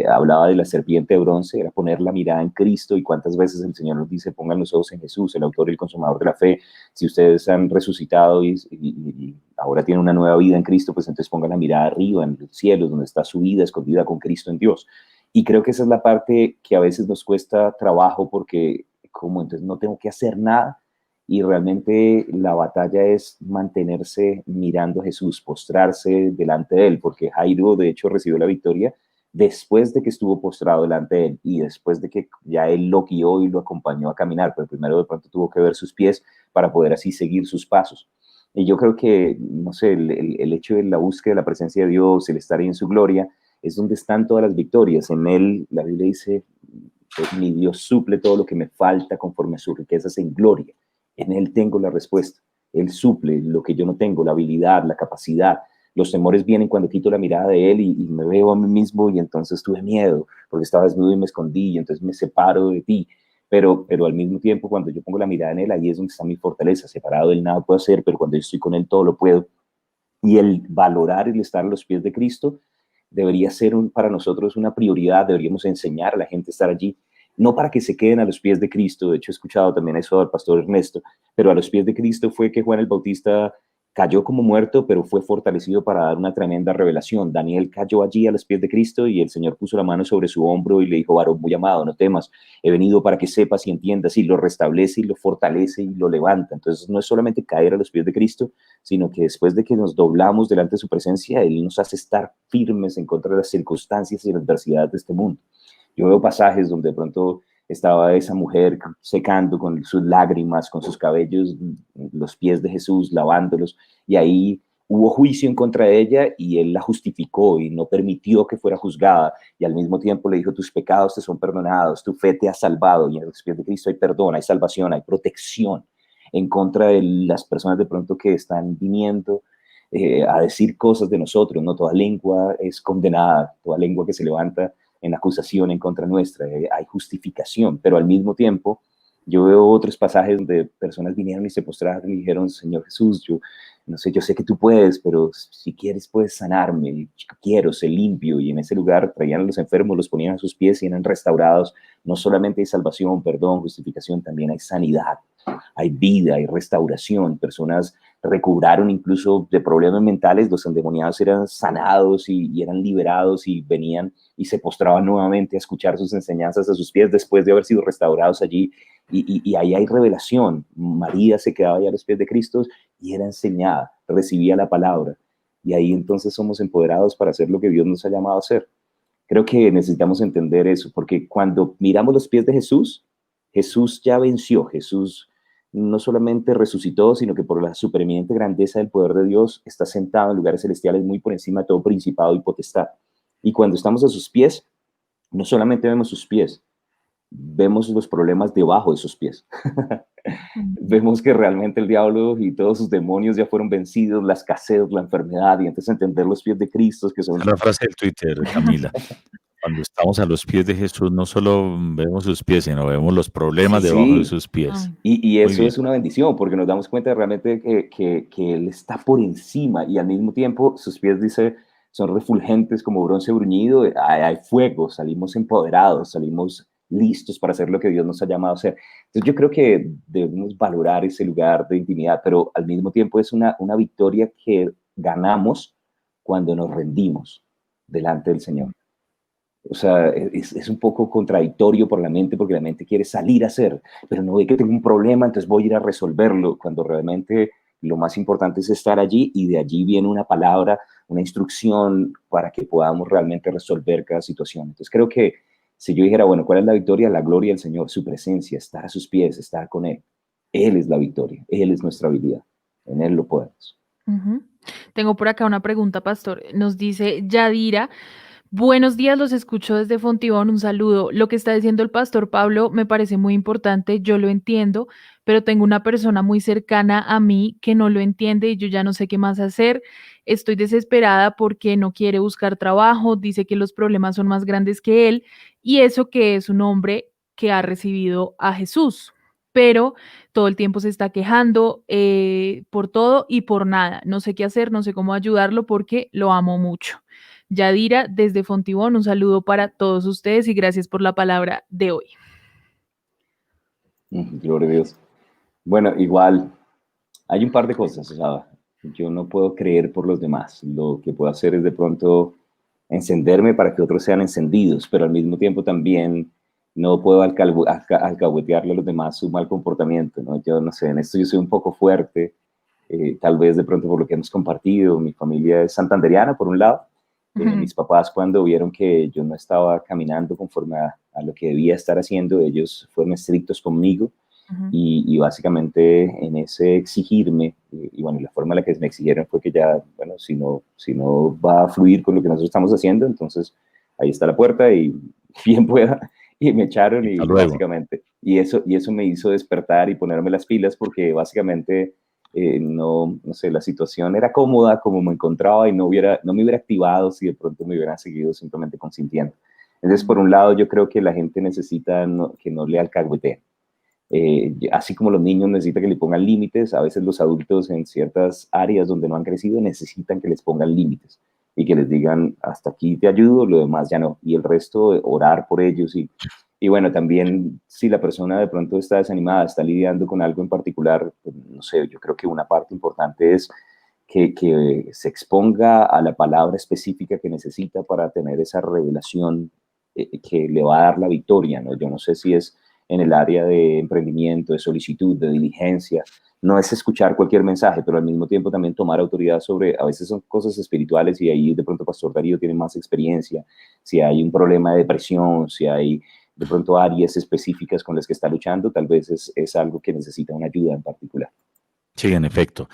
hablaba de la serpiente de bronce, era poner la mirada en Cristo, y cuántas veces el Señor nos dice, pongan los ojos en Jesús, el autor y el consumador de la fe. Si ustedes han resucitado y ahora tienen una nueva vida en Cristo, pues entonces pongan la mirada arriba, en los cielos, donde está su vida escondida con Cristo en Dios. Y creo que esa es la parte que a veces nos cuesta trabajo, porque como entonces no tengo que hacer nada, y realmente la batalla es mantenerse mirando a Jesús, postrarse delante de Él, porque Jairo de hecho recibió la victoria después de que estuvo postrado delante de él y después de que ya él lo guió y lo acompañó a caminar, pero primero de pronto tuvo que ver sus pies para poder así seguir sus pasos. Y yo creo que, no sé, el hecho de la búsqueda de la presencia de Dios, el estar ahí en su gloria, es donde están todas las victorias. En él, la Biblia dice, mi Dios suple todo lo que me falta conforme a sus riquezas en gloria. En él tengo la respuesta. Él suple lo que yo no tengo, la habilidad, la capacidad. Los temores vienen cuando quito la mirada de él y me veo a mí mismo y entonces tuve miedo porque estaba desnudo y me escondí y entonces me separo de ti. Pero al mismo tiempo, cuando yo pongo la mirada en él, ahí es donde está mi fortaleza. Separado de él nada puedo hacer, pero cuando yo estoy con él todo lo puedo. Y el valorar y el estar a los pies de Cristo debería ser para nosotros una prioridad. Deberíamos enseñar a la gente a estar allí, no para que se queden a los pies de Cristo. De hecho, he escuchado también eso del pastor Ernesto, pero a los pies de Cristo fue que Juan el Bautista cayó como muerto, pero fue fortalecido para dar una tremenda revelación. Daniel cayó allí a los pies de Cristo y el Señor puso la mano sobre su hombro y le dijo, varón muy amado, no temas, he venido para que sepas y entiendas, y lo restablece y lo fortalece y lo levanta. Entonces no es solamente caer a los pies de Cristo, sino que después de que nos doblamos delante de su presencia, Él nos hace estar firmes en contra de las circunstancias y las adversidades de este mundo. Yo veo pasajes donde de pronto estaba esa mujer secando con sus lágrimas, con sus cabellos, los pies de Jesús, lavándolos, y ahí hubo juicio en contra de ella y él la justificó y no permitió que fuera juzgada, y al mismo tiempo le dijo, tus pecados te son perdonados, tu fe te ha salvado, y en los pies de Cristo hay perdón, hay salvación, hay protección en contra de las personas de pronto que están viniendo a decir cosas de nosotros, ¿no? Toda lengua es condenada, toda lengua que se levanta en acusación en contra nuestra, hay justificación, pero al mismo tiempo yo veo otros pasajes donde personas vinieron y se postraron y dijeron, Señor Jesús, yo no sé, yo sé que tú puedes, pero si quieres puedes sanarme, quiero ser limpio, y en ese lugar traían a los enfermos, los ponían a sus pies y eran restaurados. No solamente hay salvación, perdón, justificación, también hay sanidad, hay vida, hay restauración. Personas recobraron incluso de problemas mentales, los endemoniados eran sanados y eran liberados y venían y se postraban nuevamente a escuchar sus enseñanzas a sus pies después de haber sido restaurados allí. Y ahí hay revelación. María se quedaba ya a los pies de Cristo y era enseñada, recibía la palabra. Y ahí entonces somos empoderados para hacer lo que Dios nos ha llamado a hacer. Creo que necesitamos entender eso, porque cuando miramos los pies de Jesús, Jesús ya venció. Jesús no solamente resucitó, sino que por la supereminente grandeza del poder de Dios está sentado en lugares celestiales muy por encima de todo principado y potestad. Y cuando estamos a sus pies, no solamente vemos sus pies, vemos los problemas debajo de sus pies. Vemos que realmente el diablo y todos sus demonios ya fueron vencidos, la escasez, la enfermedad, y entonces entender los pies de Cristo, que son... La frase del Twitter, Camila. Cuando estamos a los pies de Jesús, no solo vemos sus pies, sino vemos los problemas debajo de sus pies. Y eso es una bendición, porque nos damos cuenta realmente que Él está por encima, y al mismo tiempo sus pies, dice, son refulgentes como bronce bruñido, hay fuego, salimos empoderados, salimos listos para hacer lo que Dios nos ha llamado a hacer. Entonces yo creo que debemos valorar ese lugar de intimidad, pero al mismo tiempo es una victoria que ganamos cuando nos rendimos delante del Señor. O sea, es un poco contradictorio por la mente, porque la mente quiere salir a hacer, pero no ve que tengo un problema, entonces voy a ir a resolverlo, cuando realmente lo más importante es estar allí, y de allí viene una palabra, una instrucción para que podamos realmente resolver cada situación. Entonces creo que si yo dijera, bueno, ¿cuál es la victoria? La gloria del Señor, su presencia, estar a sus pies, estar con Él. Él es la victoria, Él es nuestra habilidad, en Él lo podemos. Tengo por acá una pregunta, pastor. Nos dice Yadira, buenos días, los escucho desde Fontibón, un saludo. Lo que está diciendo el pastor Pablo me parece muy importante, yo lo entiendo, pero tengo una persona muy cercana a mí que no lo entiende y yo ya no sé qué más hacer. Estoy desesperada porque no quiere buscar trabajo, dice que los problemas son más grandes que él, y eso que es un hombre que ha recibido a Jesús, pero todo el tiempo se está quejando por todo y por nada. No sé qué hacer, no sé cómo ayudarlo porque lo amo mucho. Yadira, desde Fontibón, un saludo para todos ustedes y gracias por la palabra de hoy. Gloria a Dios. Bueno, igual, hay un par de cosas, o sea, yo no puedo creer por los demás. Lo que puedo hacer es de pronto encenderme para que otros sean encendidos, pero al mismo tiempo también no puedo alcahuetearle a los demás su mal comportamiento, ¿no? Yo no sé, en esto yo soy un poco fuerte, tal vez de pronto por lo que hemos compartido. Mi familia es santandereana, por un lado, Mis papás, cuando vieron que yo no estaba caminando conforme a lo que debía estar haciendo, ellos fueron estrictos conmigo Ujú. y básicamente en ese exigirme, y bueno, la forma en la que me exigieron fue que ya, bueno, si no va a fluir con lo que nosotros estamos haciendo, entonces ahí está la puerta y bien pueda, y me echaron Hasta y luego. básicamente, y eso me hizo despertar y ponerme las pilas porque básicamente no sé, la situación era cómoda como me encontraba y no me hubiera activado si de pronto me hubieran seguido simplemente consintiendo. Entonces, por un lado, yo creo que la gente necesita que no le alcahueteen. Así como los niños necesitan que le pongan límites, a veces los adultos en ciertas áreas donde no han crecido necesitan que les pongan límites y que les digan, hasta aquí te ayudo, lo demás ya no. Y el resto, orar por ellos. Y bueno, también si la persona de pronto está desanimada, está lidiando con algo en particular, pues, no sé, yo creo que una parte importante es que se exponga a la palabra específica que necesita para tener esa revelación que le va a dar la victoria, ¿no? Yo no sé si es en el área de emprendimiento, de solicitud, de diligencia. No es escuchar cualquier mensaje, pero al mismo tiempo también tomar autoridad sobre, a veces son cosas espirituales y ahí de pronto Pastor Darío tiene más experiencia, si hay un problema de depresión, si hay de pronto áreas específicas con las que está luchando, tal vez es algo que necesita una ayuda en particular. Sí, en efecto,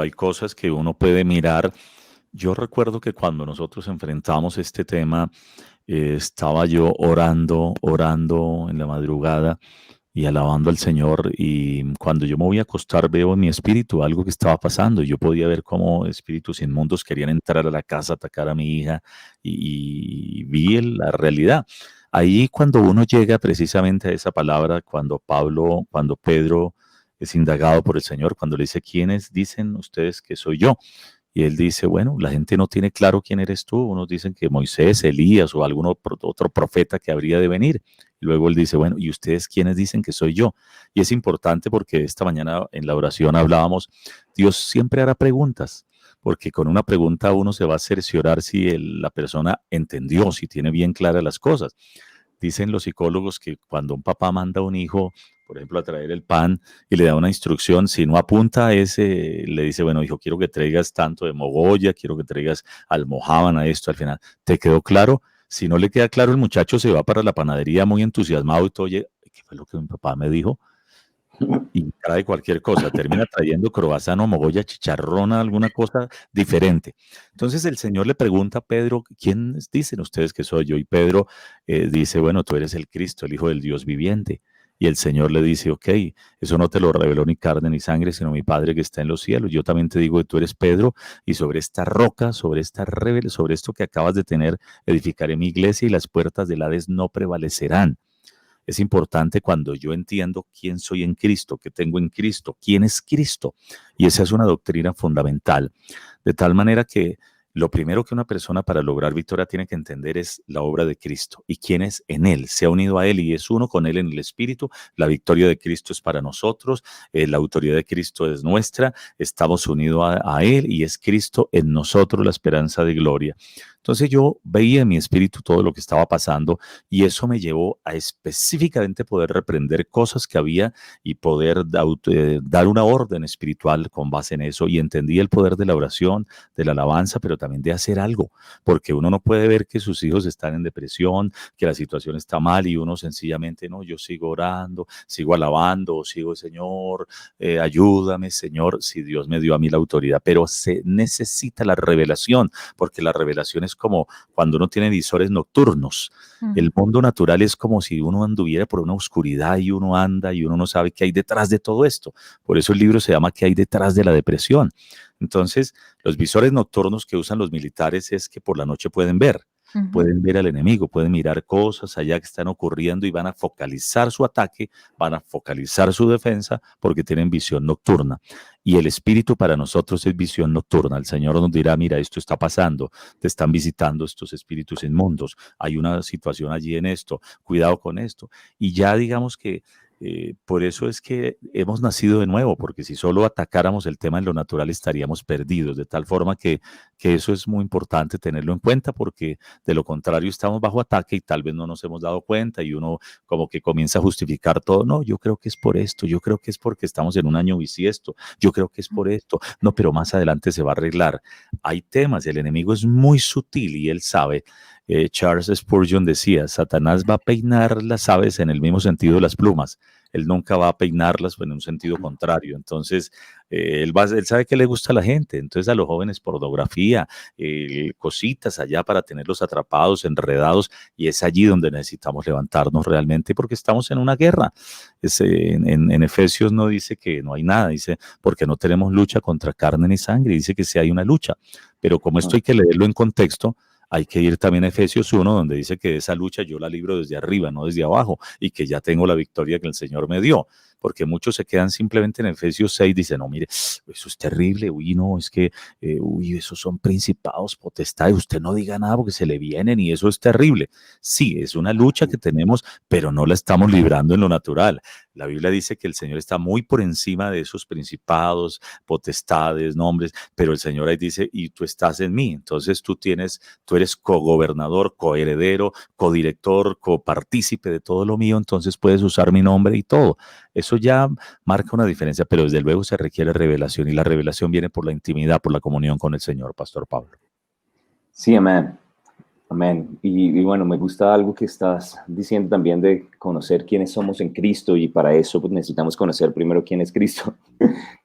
hay cosas que uno puede mirar. Yo recuerdo que cuando nosotros enfrentamos este tema, estaba yo orando en la madrugada y alabando al Señor, y cuando yo me voy a acostar veo en mi espíritu algo que estaba pasando. Yo podía ver cómo espíritus inmundos querían entrar a la casa, atacar a mi hija, y vi la realidad. Ahí cuando uno llega precisamente a esa palabra, cuando Pedro es indagado por el Señor, cuando le dice, ¿quiénes dicen ustedes que soy yo? Y él dice, bueno, la gente no tiene claro quién eres tú. Unos dicen que Moisés, Elías o algún otro profeta que habría de venir. Y luego él dice, bueno, ¿y ustedes quiénes dicen que soy yo? Y es importante porque esta mañana en la oración hablábamos, Dios siempre hará preguntas, porque con una pregunta uno se va a cerciorar si la persona entendió, si tiene bien claras las cosas. Dicen los psicólogos que cuando un papá manda a un hijo, por ejemplo, a traer el pan y le da una instrucción, si no apunta a ese, le dice, bueno, hijo, quiero que traigas tanto de mogolla, quiero que traigas almojábana, esto al final. ¿Te quedó claro? Si no le queda claro, el muchacho se va para la panadería muy entusiasmado y todo, oye, ¿qué fue lo que mi papá me dijo? Y trae cualquier cosa, termina trayendo croissant o mogolla, chicharrona, alguna cosa diferente. Entonces el Señor le pregunta a Pedro, ¿quiénes dicen ustedes que soy yo? Y Pedro dice, bueno, tú eres el Cristo, el Hijo del Dios viviente. Y el Señor le dice, ok, eso no te lo reveló ni carne ni sangre, sino mi Padre que está en los cielos. Yo también te digo que tú eres Pedro, y sobre esta roca, sobre esto que acabas de tener, edificaré mi iglesia, y las puertas del Hades no prevalecerán. Es importante cuando yo entiendo quién soy en Cristo, qué tengo en Cristo, quién es Cristo. Y esa es una doctrina fundamental. De tal manera que lo primero que una persona para lograr victoria tiene que entender es la obra de Cristo y quién es en Él. Se ha unido a Él y es uno con Él en el Espíritu. La victoria de Cristo es para nosotros. La autoridad de Cristo es nuestra. Estamos unidos a Él y es Cristo en nosotros la esperanza de gloria. Entonces yo veía en mi espíritu todo lo que estaba pasando, y eso me llevó a específicamente poder reprender cosas que había y poder dar una orden espiritual con base en eso, y entendí el poder de la oración, de la alabanza, pero también de hacer algo, porque uno no puede ver que sus hijos están en depresión, que la situación está mal, y uno sencillamente, no, yo sigo orando, sigo alabando, sigo, Señor, ayúdame, Señor, si Dios me dio a mí la autoridad, pero se necesita la revelación, porque la revelación es como cuando uno tiene visores nocturnos. El mundo natural es como si uno anduviera por una oscuridad y uno anda y uno no sabe qué hay detrás de todo esto. Por eso el libro se llama ¿Qué hay detrás de la depresión? Entonces, los visores nocturnos que usan los militares es que por la noche pueden ver. Pueden ver al enemigo, pueden mirar cosas allá que están ocurriendo y van a focalizar su ataque, van a focalizar su defensa porque tienen visión nocturna. Y el espíritu para nosotros es visión nocturna. El Señor nos dirá, mira, esto está pasando, te están visitando estos espíritus inmundos, hay una situación allí en esto, cuidado con esto. Y ya digamos que Por eso es que hemos nacido de nuevo, porque si solo atacáramos el tema en lo natural estaríamos perdidos, de tal forma que eso es muy importante tenerlo en cuenta, porque de lo contrario estamos bajo ataque y tal vez no nos hemos dado cuenta y uno como que comienza a justificar todo. No, yo creo que es por esto, yo creo que es porque estamos en un año bisiesto, yo creo que es por esto. No, pero más adelante se va a arreglar. Hay temas, el enemigo es muy sutil y él sabe. Charles Spurgeon decía, Satanás va a peinar las aves en el mismo sentido de las plumas. Él nunca va a peinarlas en un sentido contrario. Entonces, él sabe que le gusta a la gente. Entonces, a los jóvenes pornografía, cositas allá para tenerlos atrapados, enredados. Y es allí donde necesitamos levantarnos realmente porque estamos en una guerra. En Efesios no dice que no hay nada, dice porque no tenemos lucha contra carne ni sangre. Dice que sí hay una lucha. Pero como esto hay que leerlo en contexto, hay que ir también a Efesios 1, donde dice que esa lucha yo la libro desde arriba, no desde abajo, y que ya tengo la victoria que el Señor me dio. Porque muchos se quedan simplemente en Efesios 6, dicen, no, mire, eso es terrible, uy, no, es que, esos son principados, potestades, usted no diga nada porque se le vienen y eso es terrible. Sí, es una lucha que tenemos, pero no la estamos librando en lo natural. La Biblia dice que el Señor está muy por encima de esos principados, potestades, nombres, pero el Señor ahí dice, y tú estás en mí. Entonces tú eres cogobernador, coheredero, codirector, copartícipe de todo lo mío, entonces puedes usar mi nombre y todo. Eso ya marca una diferencia, pero desde luego se requiere revelación y la revelación viene por la intimidad, por la comunión con el Señor, Pastor Pablo. Sí, amén. Amén. Y bueno, me gusta algo que estás diciendo también de conocer quiénes somos en Cristo y para eso pues, necesitamos conocer primero quién es Cristo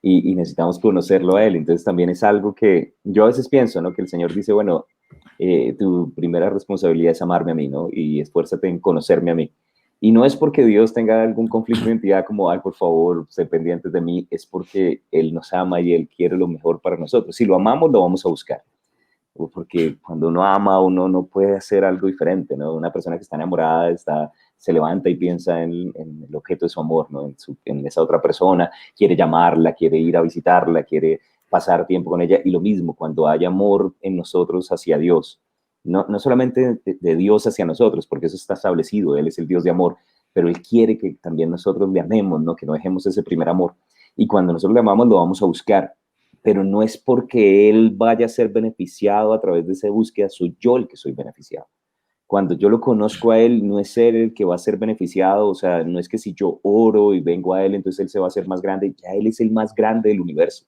y necesitamos conocerlo a Él. Entonces también es algo que yo a veces pienso, ¿no? Que el Señor dice, bueno, tu primera responsabilidad es amarme a mí, ¿no? Y esfuérzate en conocerme a mí. Y no es porque Dios tenga algún conflicto de identidad como, ay, por favor, sé pendientes de mí, es porque Él nos ama y Él quiere lo mejor para nosotros. Si lo amamos, lo vamos a buscar. Porque cuando uno ama, uno no puede hacer algo diferente, ¿no? Una persona que está enamorada se levanta y piensa en el objeto de su amor, ¿no? En esa otra persona, quiere llamarla, quiere ir a visitarla, quiere pasar tiempo con ella. Y lo mismo, cuando hay amor en nosotros hacia Dios, no solamente de Dios hacia nosotros, porque eso está establecido, Él es el Dios de amor, pero Él quiere que también nosotros le amemos, ¿no? Que no dejemos ese primer amor. Y cuando nosotros le amamos, lo vamos a buscar. Pero no es porque él vaya a ser beneficiado a través de esa búsqueda, soy yo el que soy beneficiado. Cuando yo lo conozco a él, no es él el que va a ser beneficiado, o sea, no es que si yo oro y vengo a él, entonces él se va a hacer más grande, ya él es el más grande del universo.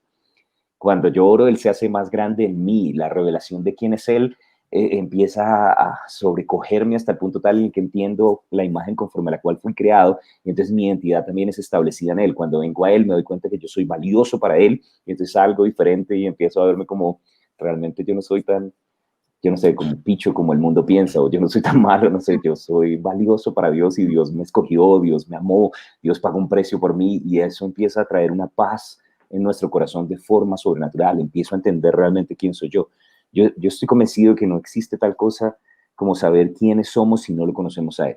Cuando yo oro, él se hace más grande en mí, la revelación de quién es él empieza a sobrecogerme hasta el punto tal en que entiendo la imagen conforme a la cual fui creado, y entonces mi identidad también es establecida en él. Cuando vengo a él, me doy cuenta que yo soy valioso para él, y entonces algo diferente y empiezo a verme como, realmente yo no soy tan, yo no sé, como picho como el mundo piensa, o yo no soy tan malo, no sé, yo soy valioso para Dios y Dios me escogió, Dios me amó, Dios pagó un precio por mí, y eso empieza a traer una paz en nuestro corazón de forma sobrenatural. Empiezo a entender realmente quién soy yo. Yo estoy convencido de que no existe tal cosa como saber quiénes somos si no lo conocemos a Él.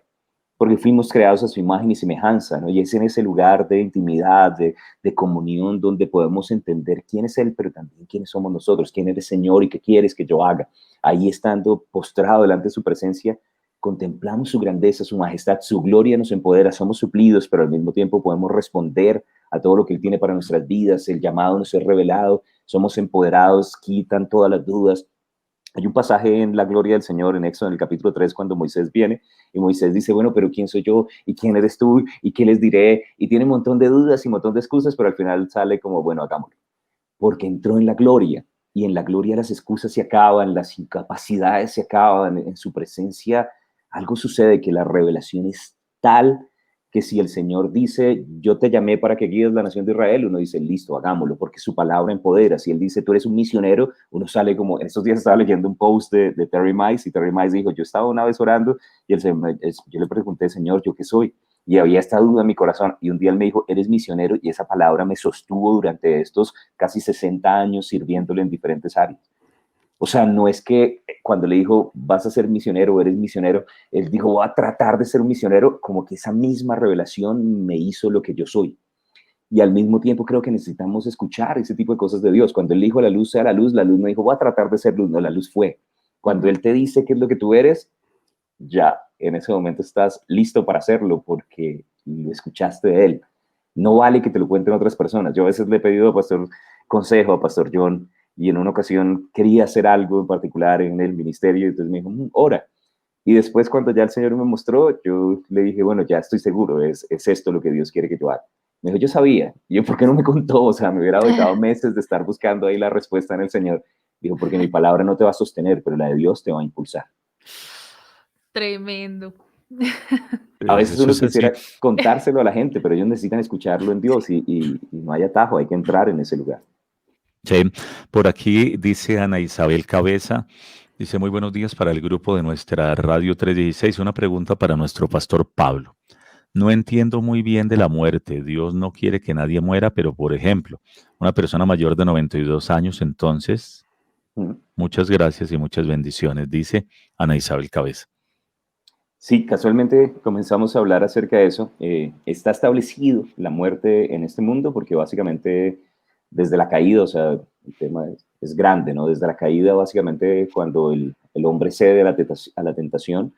Porque fuimos creados a su imagen y semejanza, ¿no? Y es en ese lugar de intimidad, de comunión, donde podemos entender quién es Él, pero también quiénes somos nosotros, quién eres Señor y qué quieres que yo haga. Ahí estando postrado delante de su presencia, contemplamos su grandeza, su majestad, su gloria nos empodera, somos suplidos, pero al mismo tiempo podemos responder a todo lo que Él tiene para nuestras vidas. El llamado nos es revelado, somos empoderados, quitan todas las dudas. Hay un pasaje en la gloria del Señor en Éxodo, en el capítulo 3, cuando Moisés viene y Moisés dice, bueno, pero ¿quién soy yo? ¿Y quién eres tú? ¿Y qué les diré? Y tiene un montón de dudas y un montón de excusas, pero al final sale como, bueno, hagámoslo. Porque entró en la gloria, y en la gloria las excusas se acaban, las incapacidades se acaban, en su presencia algo sucede, que la revelación es tal que si el Señor dice, yo te llamé para que guíes la nación de Israel, uno dice, listo, hagámoslo, porque su palabra empodera. Si Él dice, tú eres un misionero, uno sale como, en estos días estaba leyendo un post de Terry Mize, y Terry Mize dijo, yo estaba una vez orando, y yo le pregunté, Señor, ¿yo qué soy? Y había esta duda en mi corazón, y un día Él me dijo, eres misionero, y esa palabra me sostuvo durante estos casi 60 años sirviéndole en diferentes áreas. O sea, no es que cuando le dijo, vas a ser misionero, eres misionero, él dijo, voy a tratar de ser un misionero, como que esa misma revelación me hizo lo que yo soy. Y al mismo tiempo creo que necesitamos escuchar ese tipo de cosas de Dios. Cuando Él dijo, la luz sea la luz no dijo, voy a tratar de ser luz, no, la luz fue. Cuando Él te dice qué es lo que tú eres, ya en ese momento estás listo para hacerlo, porque y lo escuchaste de él. No vale que te lo cuenten otras personas. Yo a veces le he pedido a Pastor consejo, a Pastor John, y en una ocasión quería hacer algo en particular en el ministerio, y entonces me dijo, ora. Y después cuando ya el Señor me mostró, yo le dije, bueno, ya estoy seguro, es esto lo que Dios quiere que yo haga. Me dijo, yo sabía. Y yo, ¿por qué no me contó? O sea, me hubiera dedicado meses de estar buscando ahí la respuesta en el Señor. Dijo, porque mi palabra no te va a sostener, pero la de Dios te va a impulsar. Tremendo. A veces Eso uno es así. quisiera contárselo a la gente, pero ellos necesitan escucharlo en Dios y no hay atajo, hay que entrar en ese lugar. Sí, por aquí dice Ana Isabel Cabeza, dice muy buenos días para el grupo de nuestra Radio 316. Una pregunta para nuestro pastor Pablo. No entiendo muy bien de la muerte. Dios no quiere que nadie muera, pero por ejemplo, una persona mayor de 92 años, entonces, muchas gracias y muchas bendiciones, dice Ana Isabel Cabeza. Sí, casualmente comenzamos a hablar acerca de eso. Está establecido la muerte en este mundo porque básicamente desde la caída, o sea, el tema es grande, ¿no? Desde la caída, básicamente cuando el hombre cede a la tentación,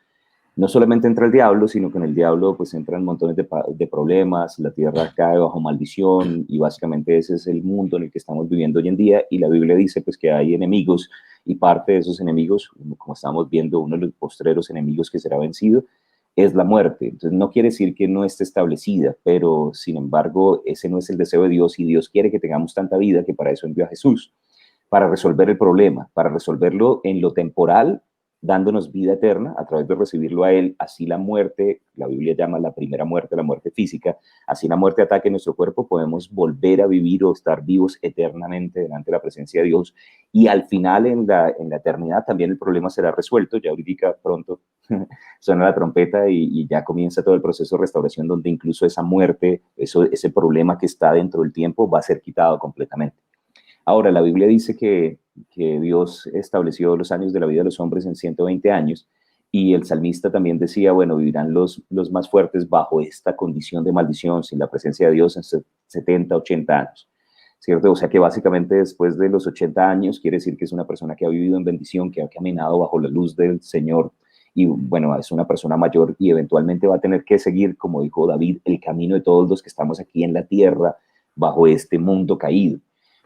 no solamente entra el diablo, sino que en el diablo pues entran montones de problemas, la tierra cae bajo maldición y básicamente ese es el mundo en el que estamos viviendo hoy en día y la Biblia dice pues que hay enemigos y parte de esos enemigos, como estamos viendo, uno de los postreros enemigos que será vencido es la muerte. Entonces no quiere decir que no esté establecida, pero sin embargo ese no es el deseo de Dios y Dios quiere que tengamos tanta vida que para eso envió a Jesús, para resolver el problema, para resolverlo en lo temporal, dándonos vida eterna a través de recibirlo a Él. Así la muerte, la Biblia llama la primera muerte, la muerte física, así la muerte ataque nuestro cuerpo, podemos volver a vivir o estar vivos eternamente delante de la presencia de Dios. Y al final, en la eternidad, también el problema será resuelto. Ya ahorita pronto suena la trompeta y ya comienza todo el proceso de restauración, donde incluso esa muerte, ese problema que está dentro del tiempo, va a ser quitado completamente. Ahora, la Biblia dice que Dios estableció los años de la vida de los hombres en 120 años y el salmista también decía, bueno, vivirán los más fuertes bajo esta condición de maldición, sin la presencia de Dios en 70, 80 años, ¿cierto? O sea que básicamente después de los 80 años quiere decir que es una persona que ha vivido en bendición, que ha caminado bajo la luz del Señor y bueno, es una persona mayor y eventualmente va a tener que seguir, como dijo David, el camino de todos los que estamos aquí en la tierra bajo este mundo caído.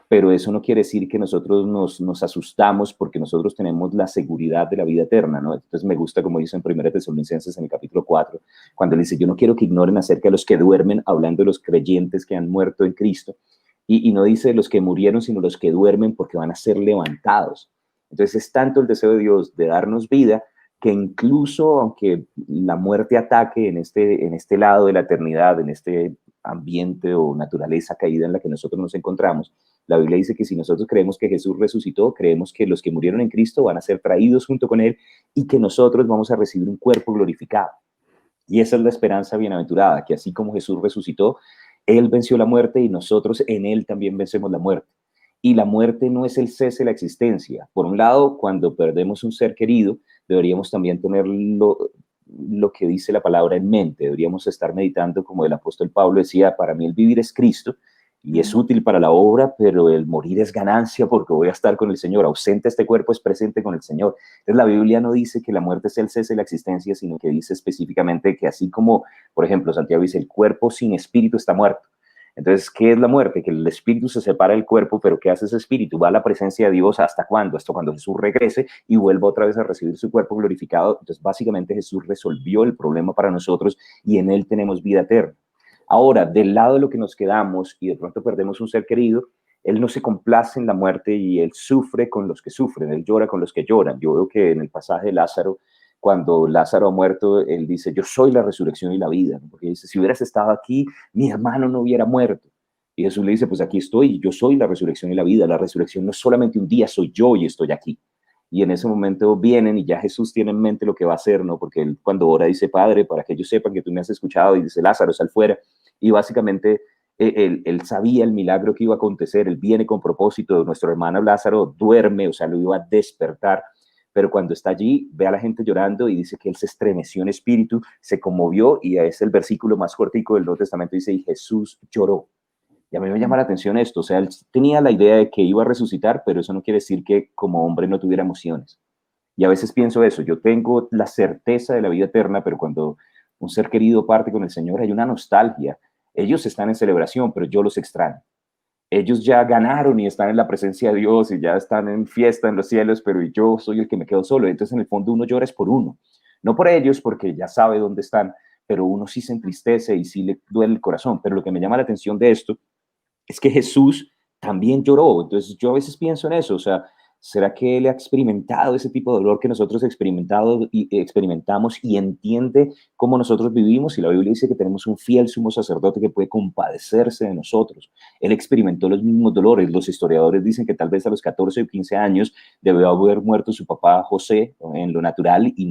Pero eso no quiere decir que nosotros nos asustamos porque nosotros tenemos la seguridad de la vida eterna, ¿no? Entonces me gusta como dice en 1 Tesalonicenses en el capítulo 4, cuando él dice, yo no quiero que ignoren acerca de los que duermen, hablando de los creyentes que han muerto en Cristo, y no dice los que murieron, sino los que duermen porque van a ser levantados. Entonces es tanto el deseo de Dios de darnos vida, que incluso aunque la muerte ataque en este lado de la eternidad, en este ambiente o naturaleza caída en la que nosotros nos encontramos, la Biblia dice que si nosotros creemos que Jesús resucitó, creemos que los que murieron en Cristo van a ser traídos junto con Él y que nosotros vamos a recibir un cuerpo glorificado. Y esa es la esperanza bienaventurada, que así como Jesús resucitó, Él venció la muerte y nosotros en Él también vencemos la muerte. Y la muerte no es el cese de la existencia. Por un lado, cuando perdemos un ser querido, deberíamos también tener lo que dice la palabra en mente. Deberíamos estar meditando, como el apóstol Pablo decía, para mí el vivir es Cristo y es útil para la obra, pero el morir es ganancia porque voy a estar con el Señor. Ausente este cuerpo es presente con el Señor. Entonces la Biblia no dice que la muerte sea el cese de la existencia, sino que dice específicamente que así como, por ejemplo, Santiago dice, el cuerpo sin espíritu está muerto. Entonces, ¿qué es la muerte? Que el espíritu se separa del cuerpo, pero ¿qué hace ese espíritu? Va a la presencia de Dios ¿hasta cuándo? Hasta cuando Jesús regrese y vuelva otra vez a recibir su cuerpo glorificado. Entonces, básicamente Jesús resolvió el problema para nosotros y en Él tenemos vida eterna. Ahora, del lado de lo que nos quedamos y de pronto perdemos un ser querido, Él no se complace en la muerte y Él sufre con los que sufren, Él llora con los que lloran. Yo veo que en el pasaje de Lázaro, cuando Lázaro ha muerto, Él dice, yo soy la resurrección y la vida, ¿no? Porque dice, si hubieras estado aquí, mi hermano no hubiera muerto. Y Jesús le dice, pues aquí estoy, yo soy la resurrección y la vida. La resurrección no es solamente un día, soy yo y estoy aquí. Y en ese momento vienen y ya Jesús tiene en mente lo que va a hacer, ¿no? Porque Él cuando ora dice, Padre, para que ellos sepan que tú me has escuchado, y dice, Lázaro, sal fuera. Y básicamente él sabía el milagro que iba a acontecer, Él viene con propósito, nuestro hermano Lázaro duerme, o sea, lo iba a despertar. Pero cuando está allí, ve a la gente llorando y dice que él se estremeció en espíritu, se conmovió y es el versículo más cortico del Nuevo Testamento, dice, y Jesús lloró. Y a mí me llama la atención esto, o sea, él tenía la idea de que iba a resucitar, pero eso no quiere decir que como hombre no tuviera emociones. Y a veces pienso eso, yo tengo la certeza de la vida eterna, pero cuando un ser querido parte con el Señor, hay una nostalgia. Ellos están en celebración, pero yo los extraño. Ellos ya ganaron y están en la presencia de Dios y ya están en fiesta en los cielos, pero yo soy el que me quedo solo. Entonces, en el fondo, uno llora es por uno. No por ellos, porque ya sabe dónde están, pero uno sí se entristece y sí le duele el corazón. Pero lo que me llama la atención de esto es que Jesús también lloró. Entonces, yo a veces pienso en eso, o sea, ¿será que él ha experimentado ese tipo de dolor que nosotros experimentamos y entiende cómo nosotros vivimos? Y la Biblia dice que tenemos un fiel sumo sacerdote que puede compadecerse de nosotros. Él experimentó los mismos dolores. Los historiadores dicen que tal vez a los 14 o 15 años debió haber muerto su papá José en lo natural y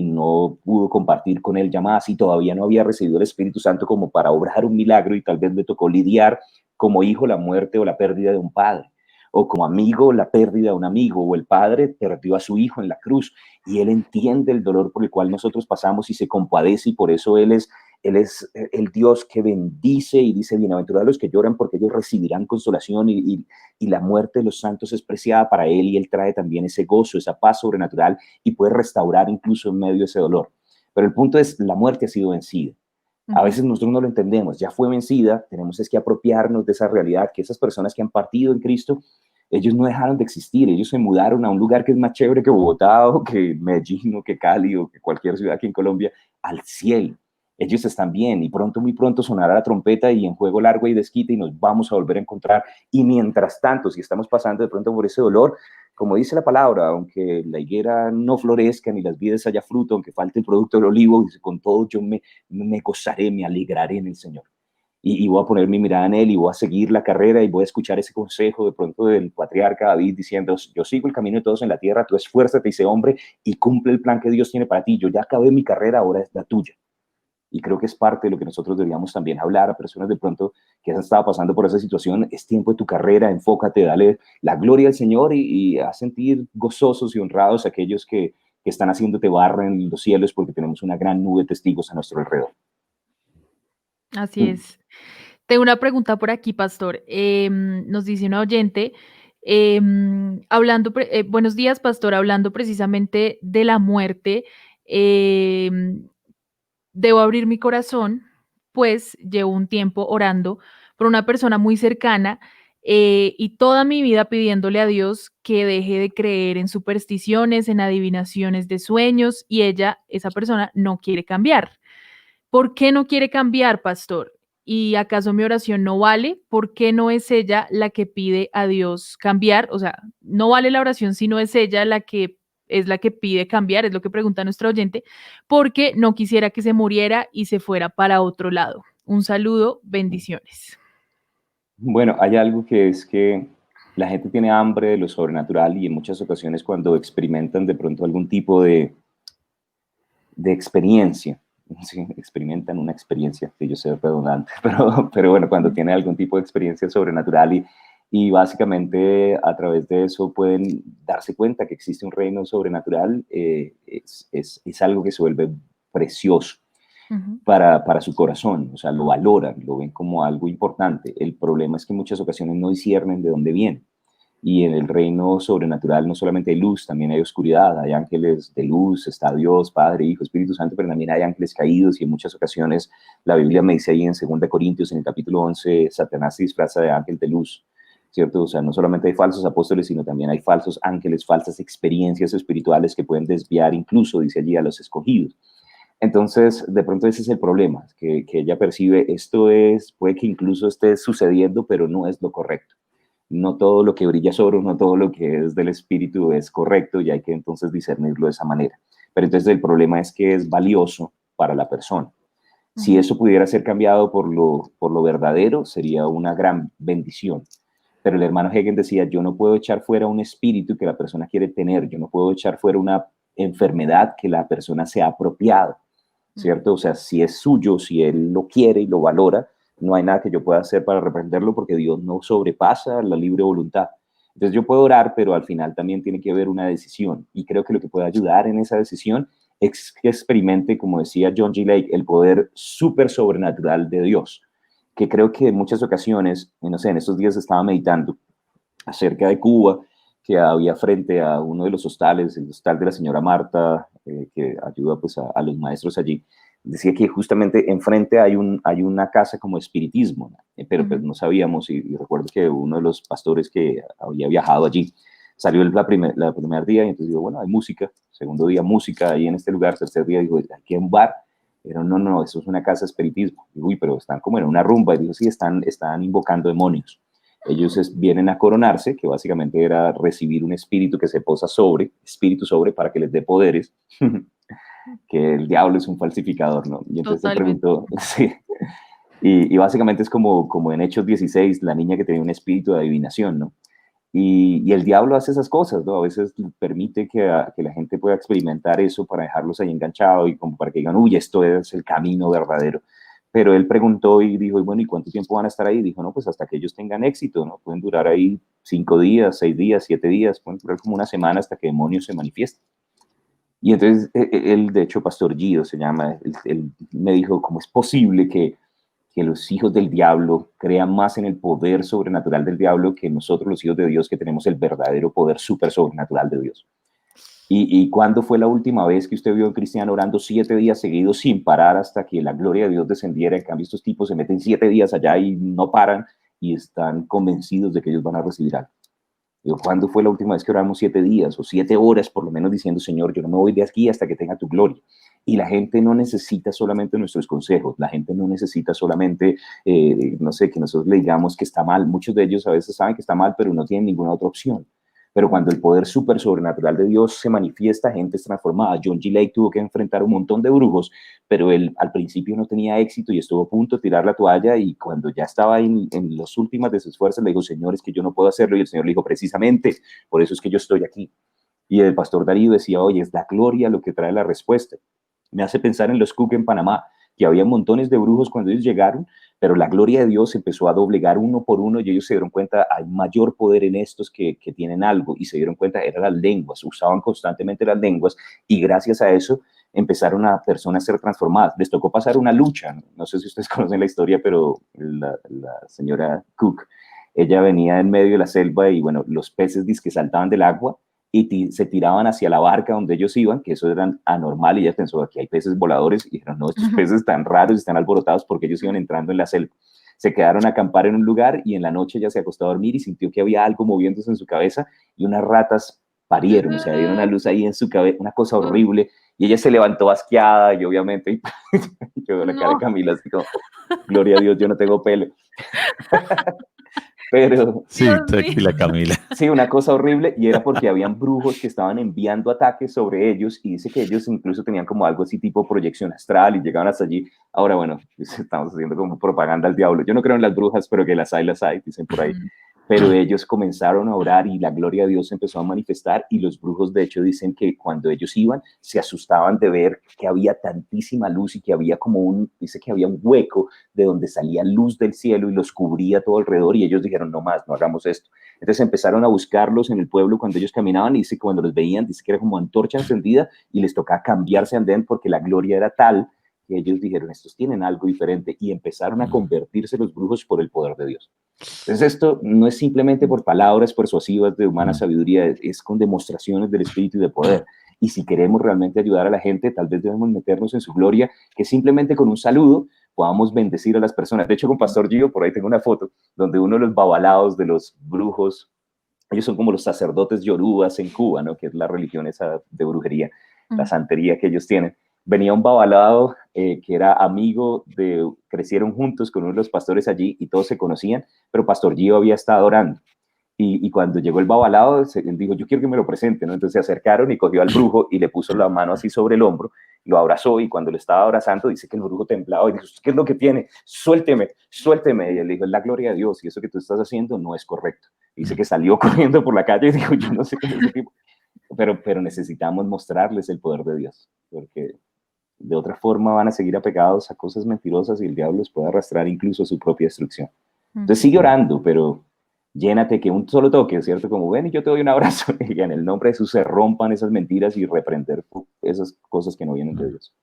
no pudo compartir con él ya más, y todavía no había recibido el Espíritu Santo como para obrar un milagro, y tal vez le tocó lidiar como hijo la muerte o la pérdida de un padre, o como amigo la pérdida de un amigo, o el padre perdió a su hijo en la cruz, y él entiende el dolor por el cual nosotros pasamos y se compadece, y por eso él es el Dios que bendice y dice: bienaventurados los que lloran, porque ellos recibirán consolación, y la muerte de los santos es preciada para él, y él trae también ese gozo, esa paz sobrenatural, y puede restaurar incluso en medio de ese dolor. Pero el punto es, la muerte ha sido vencida. A veces nosotros no lo entendemos, ya fue vencida, tenemos es que apropiarnos de esa realidad, que esas personas que han partido en Cristo, ellos no dejaron de existir, ellos se mudaron a un lugar que es más chévere que Bogotá, o que Medellín, o que Cali, o que cualquier ciudad aquí en Colombia, al cielo. Ellos están bien, y pronto, muy pronto sonará la trompeta, y en juego largo y desquite, y nos vamos a volver a encontrar. Y mientras tanto, si estamos pasando de pronto por ese dolor, como dice la palabra, aunque la higuera no florezca, ni las vides haya fruto, aunque falte el producto del olivo, con todo yo me gozaré, me alegraré en el Señor. Y voy a poner mi mirada en él, y voy a seguir la carrera, y voy a escuchar ese consejo de pronto del patriarca David diciendo: yo sigo el camino de todos en la tierra, tú esfuérzate y sé hombre, y cumple el plan que Dios tiene para ti. Yo ya acabé mi carrera, ahora es la tuya. Y creo que es parte de lo que nosotros deberíamos también hablar a personas de pronto que han estado pasando por esa situación. Es tiempo de tu carrera, enfócate, dale la gloria al Señor, y a sentir gozosos y honrados a aquellos que están haciéndote barra en los cielos, porque tenemos una gran nube de testigos a nuestro alrededor. Así es. Tengo una pregunta por aquí, pastor. Nos dice una oyente, buenos días, pastor, hablando precisamente de la muerte. Debo abrir mi corazón, pues llevo un tiempo orando por una persona muy cercana, y toda mi vida pidiéndole a Dios que deje de creer en supersticiones, en adivinaciones de sueños, y esa persona, no quiere cambiar. ¿Por qué no quiere cambiar, pastor? ¿Y acaso mi oración no vale? ¿Por qué no es ella la que pide a Dios cambiar? O sea, no vale la oración si no es ella la que pide cambiar, es lo que pregunta nuestro oyente, porque no quisiera que se muriera y se fuera para otro lado. Un saludo, bendiciones. Bueno, hay algo que es que la gente tiene hambre de lo sobrenatural, y en muchas ocasiones cuando experimentan de pronto algún tipo de experiencia, sí, experimentan una experiencia, que yo sé redundante, pero bueno, cuando tienen algún tipo de experiencia sobrenatural, y básicamente a través de eso pueden darse cuenta que existe un reino sobrenatural, es algo que se vuelve precioso para su corazón, o sea, lo valoran, lo ven como algo importante. El problema es que en muchas ocasiones no disciernen de dónde viene. Y en el reino sobrenatural no solamente hay luz, también hay oscuridad, hay ángeles de luz, está Dios, Padre, Hijo, Espíritu Santo, pero también hay ángeles caídos, y en muchas ocasiones la Biblia me dice ahí en 2 Corintios, en el capítulo 11, Satanás se disfraza de ángel de luz, ¿cierto? O sea, no solamente hay falsos apóstoles, sino también hay falsos ángeles, falsas experiencias espirituales que pueden desviar incluso, dice allí, a los escogidos. Entonces, de pronto ese es el problema, que ella percibe puede que incluso esté sucediendo, pero no es lo correcto. No todo lo que brilla es oro, no todo lo que es del espíritu es correcto, y hay que entonces discernirlo de esa manera. Pero entonces el problema es que es valioso para la persona. Si eso pudiera ser cambiado por lo verdadero, sería una gran bendición. Pero el hermano Hegen decía: yo no puedo echar fuera un espíritu que la persona quiere tener, yo no puedo echar fuera una enfermedad que la persona se ha apropiado, ¿cierto? O sea, si es suyo, si él lo quiere y lo valora, no hay nada que yo pueda hacer para reprenderlo, porque Dios no sobrepasa la libre voluntad. Entonces yo puedo orar, pero al final también tiene que haber una decisión, y creo que lo que puede ayudar en esa decisión es que experimente, como decía John G. Lake, el poder súper sobrenatural de Dios, que creo que en muchas ocasiones, no sé, en estos días estaba meditando acerca de Cuba, que había frente a uno de los hostales, el hostal de la señora Marta, que ayuda pues a los maestros allí. decía que justamente enfrente hay una casa como espiritismo, ¿no? Pero pues no sabíamos, y recuerdo que uno de los pastores que había viajado allí salió el primer día y entonces dijo, bueno, hay música, segundo día música ahí en este lugar, tercer día dijo, aquí hay un bar, pero no, eso es una casa de espiritismo. Digo, uy, pero están como en una rumba, y dijo, sí, están invocando demonios. Ellos vienen a coronarse, que básicamente era recibir un espíritu que se posa espíritu sobre, para que les dé poderes, que el diablo es un falsificador, ¿no? Y entonces él preguntó, sí, y básicamente es como en Hechos 16, la niña que tenía un espíritu de adivinación, ¿no? Y el diablo hace esas cosas, ¿no? A veces permite que la gente pueda experimentar eso para dejarlos ahí enganchados y como para que digan, uy, esto es el camino verdadero. Pero él preguntó y dijo, bueno, ¿y cuánto tiempo van a estar ahí? Dijo, no, pues hasta que ellos tengan éxito, ¿no? Pueden durar ahí 5 días, 6 días, 7 días, pueden durar como una semana hasta que demonios se manifiesten. Y entonces él, de hecho, Pastor Guido se llama, él me dijo, ¿cómo es posible que los hijos del diablo crean más en el poder sobrenatural del diablo que nosotros los hijos de Dios, que tenemos el verdadero poder súper sobrenatural de Dios? ¿Y cuándo fue la última vez que usted vio a un cristiano orando 7 días seguidos sin parar hasta que la gloria de Dios descendiera? En cambio, estos tipos se meten 7 días allá y no paran y están convencidos de que ellos van a recibir algo. Digo, ¿cuándo fue la última vez que oramos 7 días o 7 horas por lo menos diciendo, Señor, yo no me voy de aquí hasta que tenga tu gloria? Y la gente no necesita solamente nuestros consejos, la gente no necesita solamente, no sé, que nosotros le digamos que está mal. Muchos de ellos a veces saben que está mal, pero no tienen ninguna otra opción. Pero cuando el poder súper sobrenatural de Dios se manifiesta, gente es transformada. John G. Lake tuvo que enfrentar un montón de brujos, pero él al principio no tenía éxito y estuvo a punto de tirar la toalla, y cuando ya estaba en las últimas de sus fuerzas, le dijo, Señor, es que yo no puedo hacerlo, y el Señor le dijo, precisamente, por eso es que yo estoy aquí. Y el pastor Darío decía, oye, es la gloria lo que trae la respuesta. Me hace pensar en los Cook en Panamá, que había montones de brujos cuando ellos llegaron, pero la gloria de Dios empezó a doblegar uno por uno, y ellos se dieron cuenta, hay mayor poder en estos que tienen algo, y se dieron cuenta, eran las lenguas, usaban constantemente las lenguas, y gracias a eso empezaron a personas a ser transformadas. Les tocó pasar una lucha, no sé si ustedes conocen la historia, pero la señora Cook, ella venía en medio de la selva y bueno, los peces que saltaban del agua y se tiraban hacia la barca donde ellos iban, que eso era anormal, y ella pensó, aquí hay peces voladores, y dijeron, no, estos peces están raros, están alborotados porque ellos iban entrando en la selva. Se quedaron a acampar en un lugar y en la noche ella se acostó a dormir y sintió que había algo moviéndose en su cabeza, y unas ratas parieron, o sea, dieron una luz ahí en su cabeza, una cosa horrible, y ella se levantó asqueada, y obviamente, y quedó la cara de Camila así como, gloria a Dios, yo no tengo pelo. Pero sí, tranquila, Camila. Sí, una cosa horrible, y era porque habían brujos que estaban enviando ataques sobre ellos, y dice que ellos incluso tenían como algo así tipo proyección astral y llegaban hasta allí. Ahora, bueno, estamos haciendo como propaganda al diablo. Yo no creo en las brujas, pero que las hay, dicen por ahí. Pero ellos comenzaron a orar y la gloria de Dios empezó a manifestar, y los brujos de hecho dicen que cuando ellos iban se asustaban de ver que había tantísima luz y que había dice que había un hueco de donde salía luz del cielo y los cubría todo alrededor, y ellos dijeron, no más, no hagamos esto. Entonces empezaron a buscarlos en el pueblo cuando ellos caminaban, y dice que cuando los veían, dice que era como antorcha encendida y les tocaba cambiarse andén porque la gloria era tal que ellos dijeron, estos tienen algo diferente, y empezaron a convertirse los brujos por el poder de Dios. Entonces esto no es simplemente por palabras persuasivas de humana sabiduría, es con demostraciones del Espíritu y de poder. Y si queremos realmente ayudar a la gente, tal vez debemos meternos en su gloria, que simplemente con un saludo podamos bendecir a las personas. De hecho, con Pastor Gio, por ahí tengo una foto donde uno de los babalaos de los brujos, ellos son como los sacerdotes yorubas en Cuba, ¿no? Que es la religión esa de brujería, la santería que ellos tienen. Venía un babalao que era amigo crecieron juntos con uno de los pastores allí y todos se conocían, pero Pastor Gio había estado orando. Y cuando llegó el babalao, él dijo, yo quiero que me lo presente, ¿no? Entonces se acercaron y cogió al brujo y le puso la mano así sobre el hombro, lo abrazó, y cuando lo estaba abrazando, dice que el brujo temblaba y dijo, ¿qué es lo que tiene? Suélteme, suélteme. Y él dijo, es la gloria de Dios, y eso que tú estás haciendo no es correcto. Dice que salió corriendo por la calle y dijo, yo no sé qué es ese tipo. Pero necesitamos mostrarles el poder de Dios, porque de otra forma van a seguir apegados a cosas mentirosas y el diablo los puede arrastrar incluso a su propia destrucción. Entonces sigue orando, pero llénate, que un solo toque, ¿cierto? Como ven y yo te doy un abrazo, y en el nombre de Jesús se rompan esas mentiras y reprender esas cosas que no vienen de Dios.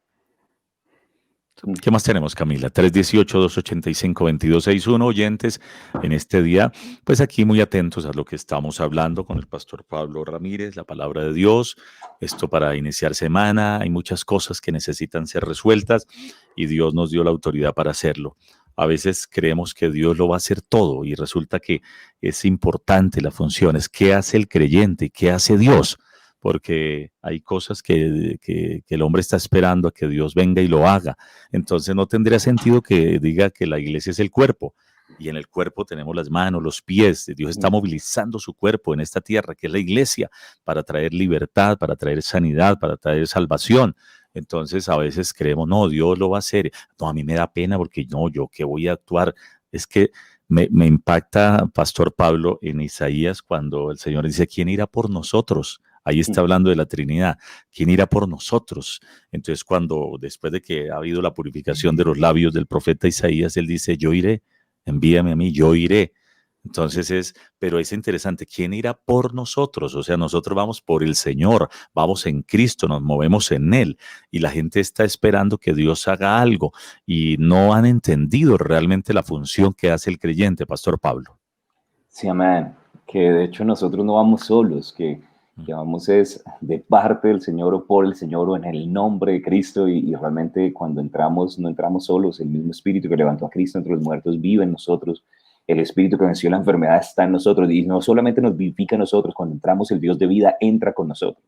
¿Qué más tenemos, Camila? 318-285-2261, oyentes, en este día, pues aquí muy atentos a lo que estamos hablando con el pastor Pablo Ramírez, la palabra de Dios, esto para iniciar semana, hay muchas cosas que necesitan ser resueltas y Dios nos dio la autoridad para hacerlo. A veces creemos que Dios lo va a hacer todo y resulta que es importante la función, es qué hace el creyente y qué hace Dios, porque hay cosas que el hombre está esperando a que Dios venga y lo haga. Entonces no tendría sentido que diga que la iglesia es el cuerpo, y en el cuerpo tenemos las manos, los pies. Dios está movilizando su cuerpo en esta tierra, que es la iglesia, para traer libertad, para traer sanidad, para traer salvación. Entonces a veces creemos, no, Dios lo va a hacer. No, a mí me da pena porque no, yo que voy a actuar. Es que me impacta, Pastor Pablo, en Isaías cuando el Señor dice, ¿quién irá por nosotros? Ahí está hablando de la Trinidad. ¿Quién irá por nosotros? Entonces, después de que ha habido la purificación de los labios del profeta Isaías, él dice, yo iré, envíame a mí, yo iré. Entonces pero es interesante, ¿quién irá por nosotros? O sea, nosotros vamos por el Señor, vamos en Cristo, nos movemos en Él, y la gente está esperando que Dios haga algo, y no han entendido realmente la función que hace el creyente, Pastor Pablo. Sí, amén. Que de hecho nosotros no vamos solos, que vamos es de parte del Señor o por el Señor o en el nombre de Cristo, y realmente cuando entramos, no entramos solos. El mismo Espíritu que levantó a Cristo entre los muertos vive en nosotros. El Espíritu que venció la enfermedad está en nosotros, y no solamente nos vivifica a nosotros, cuando entramos el Dios de vida entra con nosotros.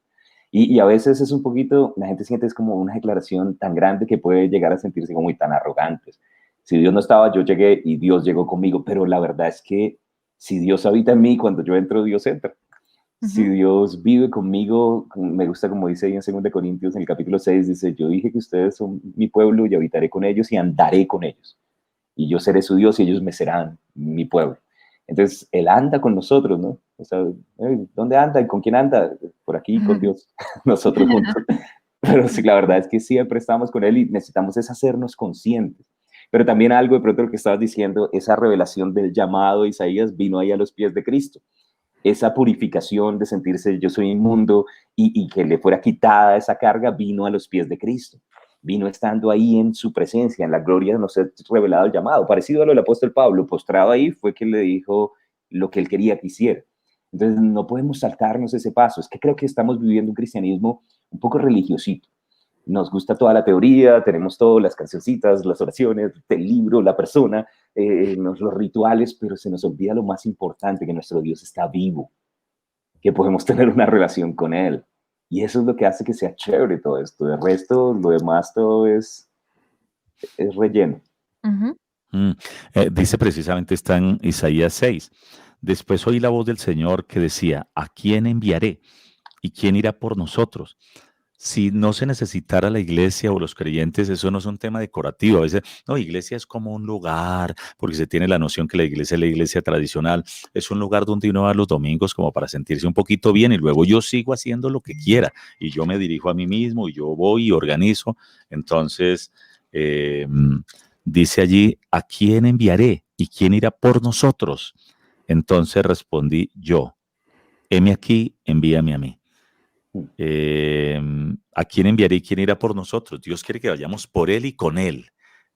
Y a veces es un poquito, la gente siente es como una declaración tan grande que puede llegar a sentirse como muy tan arrogantes. Si Dios no estaba, yo llegué y Dios llegó conmigo, pero la verdad es que si Dios habita en mí, cuando yo entro, Dios entra. Si Dios vive conmigo, me gusta como dice ahí en 2 Corintios, en el capítulo 6, dice, yo dije que ustedes son mi pueblo y habitaré con ellos y andaré con ellos. Y yo seré su Dios y ellos me serán mi pueblo. Entonces, Él anda con nosotros, ¿no? O sea, ¿dónde anda y con quién anda? Por aquí, con Dios, nosotros juntos. Pero sí, la verdad es que siempre estamos con Él y necesitamos es hacernos conscientes. Pero también algo de pronto lo que estabas diciendo, esa revelación del llamado de Isaías vino ahí a los pies de Cristo. Esa purificación de sentirse yo soy inmundo y que le fuera quitada esa carga vino a los pies de Cristo. Vino estando ahí en su presencia, en la gloria de nos ser revelado el llamado. Parecido a lo del apóstol Pablo, postrado ahí fue que le dijo lo que él quería que hiciera. Entonces no podemos saltarnos ese paso. Es que creo que estamos viviendo un cristianismo un poco religiosito. Nos gusta toda la teoría, tenemos todas las cancioncitas, las oraciones, el libro, la persona, los rituales, pero se nos olvida lo más importante, que nuestro Dios está vivo, que podemos tener una relación con Él. Y eso es lo que hace que sea chévere todo esto. De resto, lo demás todo es relleno. Dice precisamente, está en Isaías 6. Después oí la voz del Señor que decía, ¿a quién enviaré? ¿Y quién irá por nosotros? Si no se necesitara la iglesia o los creyentes, eso no es un tema decorativo. A veces, no, iglesia es como un lugar, porque se tiene la noción que la iglesia tradicional, es un lugar donde uno va los domingos como para sentirse un poquito bien y luego yo sigo haciendo lo que quiera y yo me dirijo a mí mismo y yo voy y organizo. Entonces, dice allí, ¿a quién enviaré? ¿Y quién irá por nosotros? Entonces respondí yo, heme aquí, envíame a mí. ¿A quién enviaré y quién irá por nosotros? Dios quiere que vayamos por Él y con Él.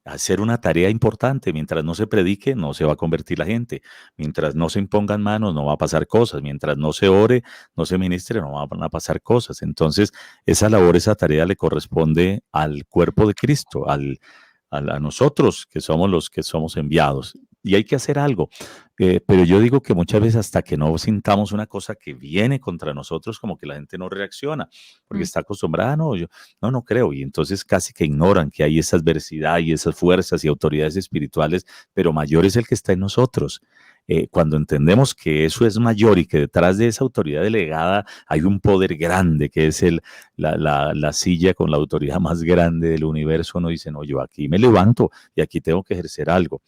Hacer una tarea importante. Mientras no se predique, no se va a convertir la gente. Mientras no se impongan manos, no va a pasar cosas. Mientras no se ore, no se ministre, no van a pasar cosas. Entonces, esa labor, esa tarea le corresponde al cuerpo de Cristo, a nosotros que somos los que somos enviados. Y hay que hacer algo. Pero yo digo que muchas veces hasta que no sintamos una cosa que viene contra nosotros, como que la gente no reacciona, porque está acostumbrada, no, yo no creo. Y entonces casi que ignoran que hay esa adversidad y esas fuerzas y autoridades espirituales, pero mayor es el que está en nosotros. Cuando entendemos que eso es mayor y que detrás de esa autoridad delegada hay un poder grande, que es la silla con la autoridad más grande del universo, uno dice, no, yo aquí me levanto y aquí tengo que ejercer algo.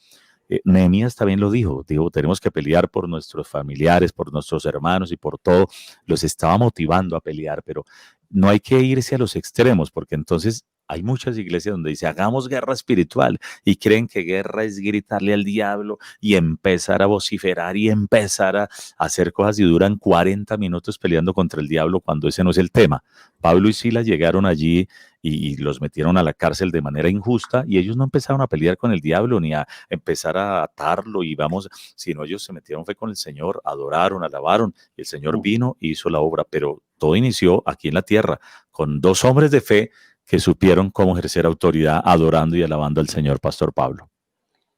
Nehemías también lo dijo, tenemos que pelear por nuestros familiares, por nuestros hermanos y por todo. Los estaba motivando a pelear, pero no hay que irse a los extremos, porque entonces Hay muchas iglesias donde dice, hagamos guerra espiritual y creen que guerra es gritarle al diablo y empezar a vociferar y empezar a hacer cosas y duran 40 minutos peleando contra el diablo cuando ese no es el tema. Pablo y Silas llegaron allí y los metieron a la cárcel de manera injusta y ellos no empezaron a pelear con el diablo ni a empezar a atarlo y vamos, sino ellos se metieron fue con el Señor, adoraron, alabaron y el Señor vino y hizo la obra, pero todo inició aquí en la tierra con 2 hombres de fe que supieron cómo ejercer autoridad adorando y alabando al Señor, Pastor Pablo.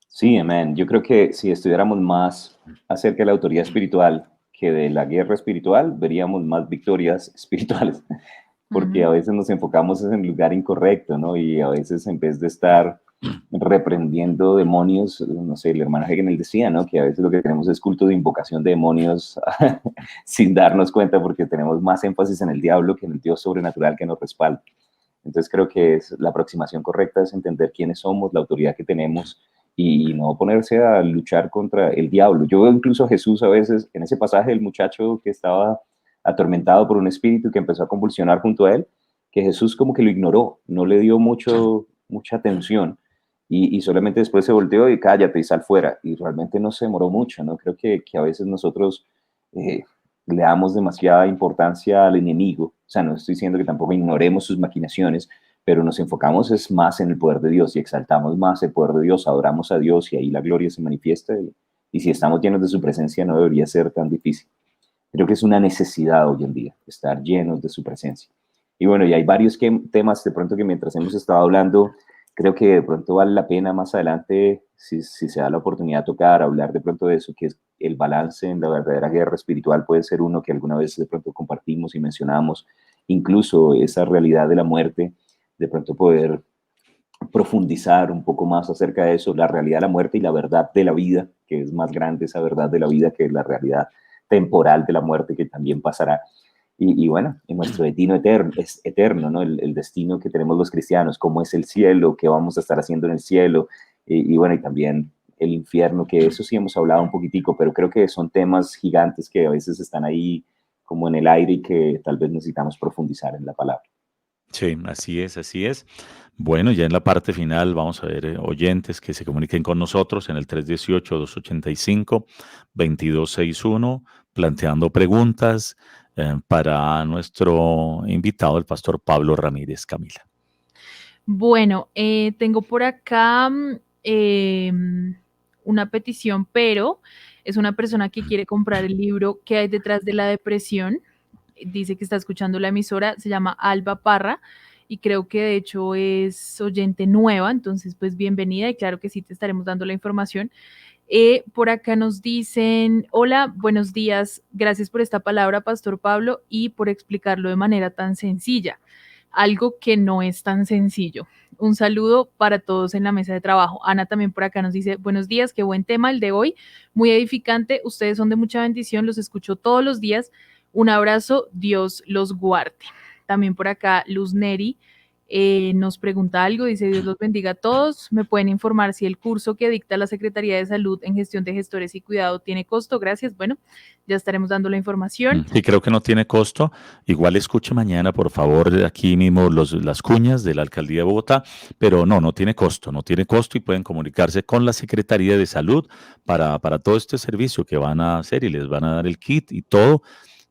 Sí, amén. Yo creo que si estudiáramos más acerca de la autoridad espiritual que de la guerra espiritual, veríamos más victorias espirituales, porque a veces nos enfocamos en el lugar incorrecto, ¿no? Y a veces en vez de estar reprendiendo demonios, no sé, el hermano Hegel decía, ¿no? Que a veces lo que tenemos es culto de invocación de demonios sin darnos cuenta porque tenemos más énfasis en el diablo que en el Dios sobrenatural que nos respalda. Entonces creo que la aproximación correcta es entender quiénes somos, la autoridad que tenemos y no ponerse a luchar contra el diablo. Yo veo incluso a Jesús a veces en ese pasaje del muchacho que estaba atormentado por un espíritu que empezó a convulsionar junto a él, que Jesús como que lo ignoró, no le dio mucha atención y solamente después se volteó y cállate y sal fuera. Y realmente no se demoró mucho, ¿no? Creo que a veces nosotros le damos demasiada importancia al enemigo. O sea, no estoy diciendo que tampoco ignoremos sus maquinaciones, pero nos enfocamos es más en el poder de Dios y exaltamos más el poder de Dios, adoramos a Dios y ahí la gloria se manifiesta. Y si estamos llenos de su presencia, no debería ser tan difícil. Creo que es una necesidad hoy en día, estar llenos de su presencia. Y bueno, y hay varios temas de pronto que mientras hemos estado hablando, creo que de pronto vale la pena más adelante, si se da la oportunidad de tocar, hablar de pronto de eso, que es el balance en la verdadera guerra espiritual. Puede ser uno que alguna vez de pronto compartimos y mencionamos, incluso esa realidad de la muerte, de pronto poder profundizar un poco más acerca de eso, la realidad de la muerte y la verdad de la vida, que es más grande esa verdad de la vida que la realidad temporal de la muerte que también pasará. Y bueno, en nuestro destino es eterno, ¿no? El destino que tenemos los cristianos, cómo es el cielo, qué vamos a estar haciendo en el cielo, y bueno, y también el infierno, que eso sí hemos hablado un poquitico, pero creo que son temas gigantes que a veces están ahí como en el aire y que tal vez necesitamos profundizar en la palabra. Sí, así es, así es. Bueno, ya en la parte final vamos a ver oyentes que se comuniquen con nosotros en el 318-285-2261, planteando preguntas para nuestro invitado, el pastor Pablo Ramírez. Camila. Bueno, tengo por acá una petición, pero es una persona que quiere comprar el libro ¿Qué hay detrás de la depresión? Dice que está escuchando la emisora, se llama Alba Parra y creo que de hecho es oyente nueva, entonces pues bienvenida y claro que sí te estaremos dando la información. Por acá nos dicen, hola, buenos días, gracias por esta palabra, Pastor Pablo, y por explicarlo de manera tan sencilla, algo que no es tan sencillo. Un saludo para todos en la mesa de trabajo. Ana también por acá nos dice, buenos días, qué buen tema el de hoy, muy edificante, ustedes son de mucha bendición, los escucho todos los días. Un abrazo, Dios los guarde. También por acá Luz Neri nos pregunta algo, dice Dios los bendiga a todos. ¿Me pueden informar si el curso que dicta la Secretaría de Salud en gestión de gestores y cuidado tiene costo? Gracias. Bueno, ya estaremos dando la información. Sí, creo que no tiene costo. Igual escuche mañana, por favor, aquí mismo las cuñas de la Alcaldía de Bogotá, pero no tiene costo, no tiene costo y pueden comunicarse con la Secretaría de Salud para todo este servicio que van a hacer y les van a dar el kit y todo.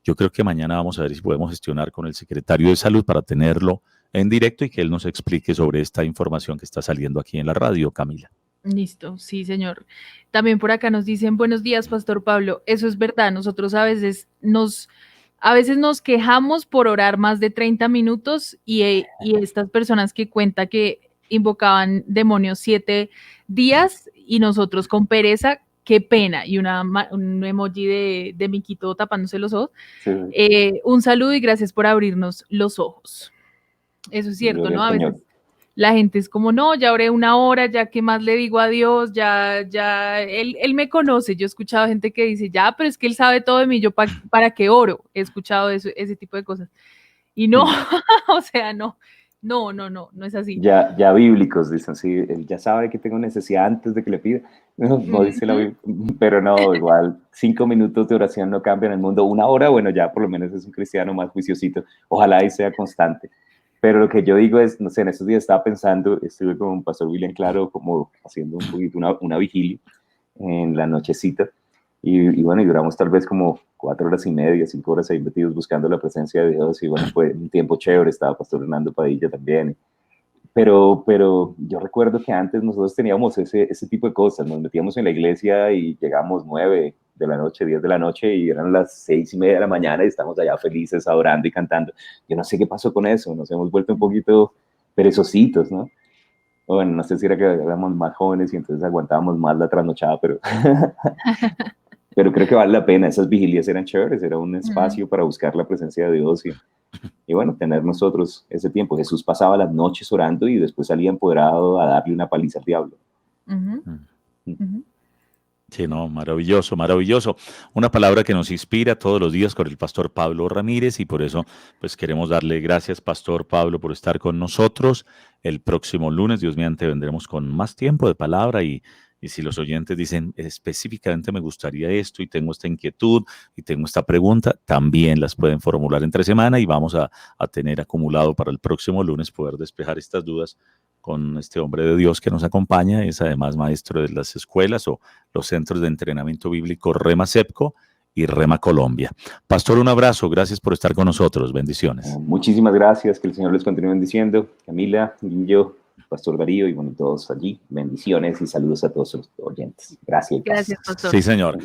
Yo creo que mañana vamos a ver si podemos gestionar con el secretario de Salud para tenerlo en directo y que él nos explique sobre esta información que está saliendo aquí en la radio, Camila. Listo, sí, señor. También por acá nos dicen, buenos días, Pastor Pablo. Eso es verdad, nosotros a veces nos quejamos por orar más de 30 minutos y estas personas que cuenta que invocaban demonios 7 días y nosotros con pereza, qué pena, y un emoji de miquito tapándose los ojos. Sí. Un saludo y gracias por abrirnos los ojos. Eso es cierto, ¿no? A veces la gente es como, no, ya oré 1 hora, ya qué más le digo a Dios, ya, él me conoce. Yo he escuchado gente que dice, ya, pero es que él sabe todo de mí, yo para qué oro. He escuchado ese tipo de cosas. Y no, o sea, no es así. Ya bíblicos dicen, sí, él ya sabe que tengo necesidad antes de que le pida. No dice la Biblia, pero no, igual 5 minutos de oración no cambian el mundo. 1 hora, bueno, ya por lo menos es un cristiano más juiciosito. Ojalá y sea constante. Pero lo que yo digo es, no sé, en estos días estaba pensando, estuve con Pastor William Claro como haciendo un poquito una vigilia en la nochecita y bueno, y duramos tal vez como 4 horas y media, 5 horas ahí metidos buscando la presencia de Dios y bueno, fue un tiempo chévere, estaba Pastor Hernando Padilla también. Pero yo recuerdo que antes nosotros teníamos ese tipo de cosas, nos metíamos en la iglesia y llegamos 9 de la noche, 10 de la noche y eran las 6:30 de la mañana y estamos allá felices adorando y cantando. Yo no sé qué pasó con eso, nos hemos vuelto un poquito perezositos, ¿no? Bueno, no sé si era que éramos más jóvenes y entonces aguantábamos más la trasnochada, pero creo que vale la pena, esas vigilias eran chéveres, era un espacio para buscar la presencia de Dios y bueno, tener nosotros ese tiempo. Jesús pasaba las noches orando y después salía empoderado a darle una paliza al diablo. Sí, no, maravilloso, maravilloso. Una palabra que nos inspira todos los días con el pastor Pablo Ramírez y por eso pues queremos darle gracias, pastor Pablo, por estar con nosotros. El próximo lunes, Dios mediante, vendremos con más tiempo de palabra y si los oyentes dicen específicamente me gustaría esto y tengo esta inquietud y tengo esta pregunta, también las pueden formular entre semana y vamos a tener acumulado para el próximo lunes poder despejar estas dudas con este hombre de Dios que nos acompaña, es además maestro de las escuelas o los centros de entrenamiento bíblico Rema Sepco y Rema Colombia. Pastor, un abrazo, gracias por estar con nosotros, bendiciones. Muchísimas gracias, que el Señor les continúe bendiciendo. Camila, Guillo, Pastor Darío y bueno, todos allí, bendiciones y saludos a todos los oyentes. Gracias. Gracias, pastor. Sí, señor.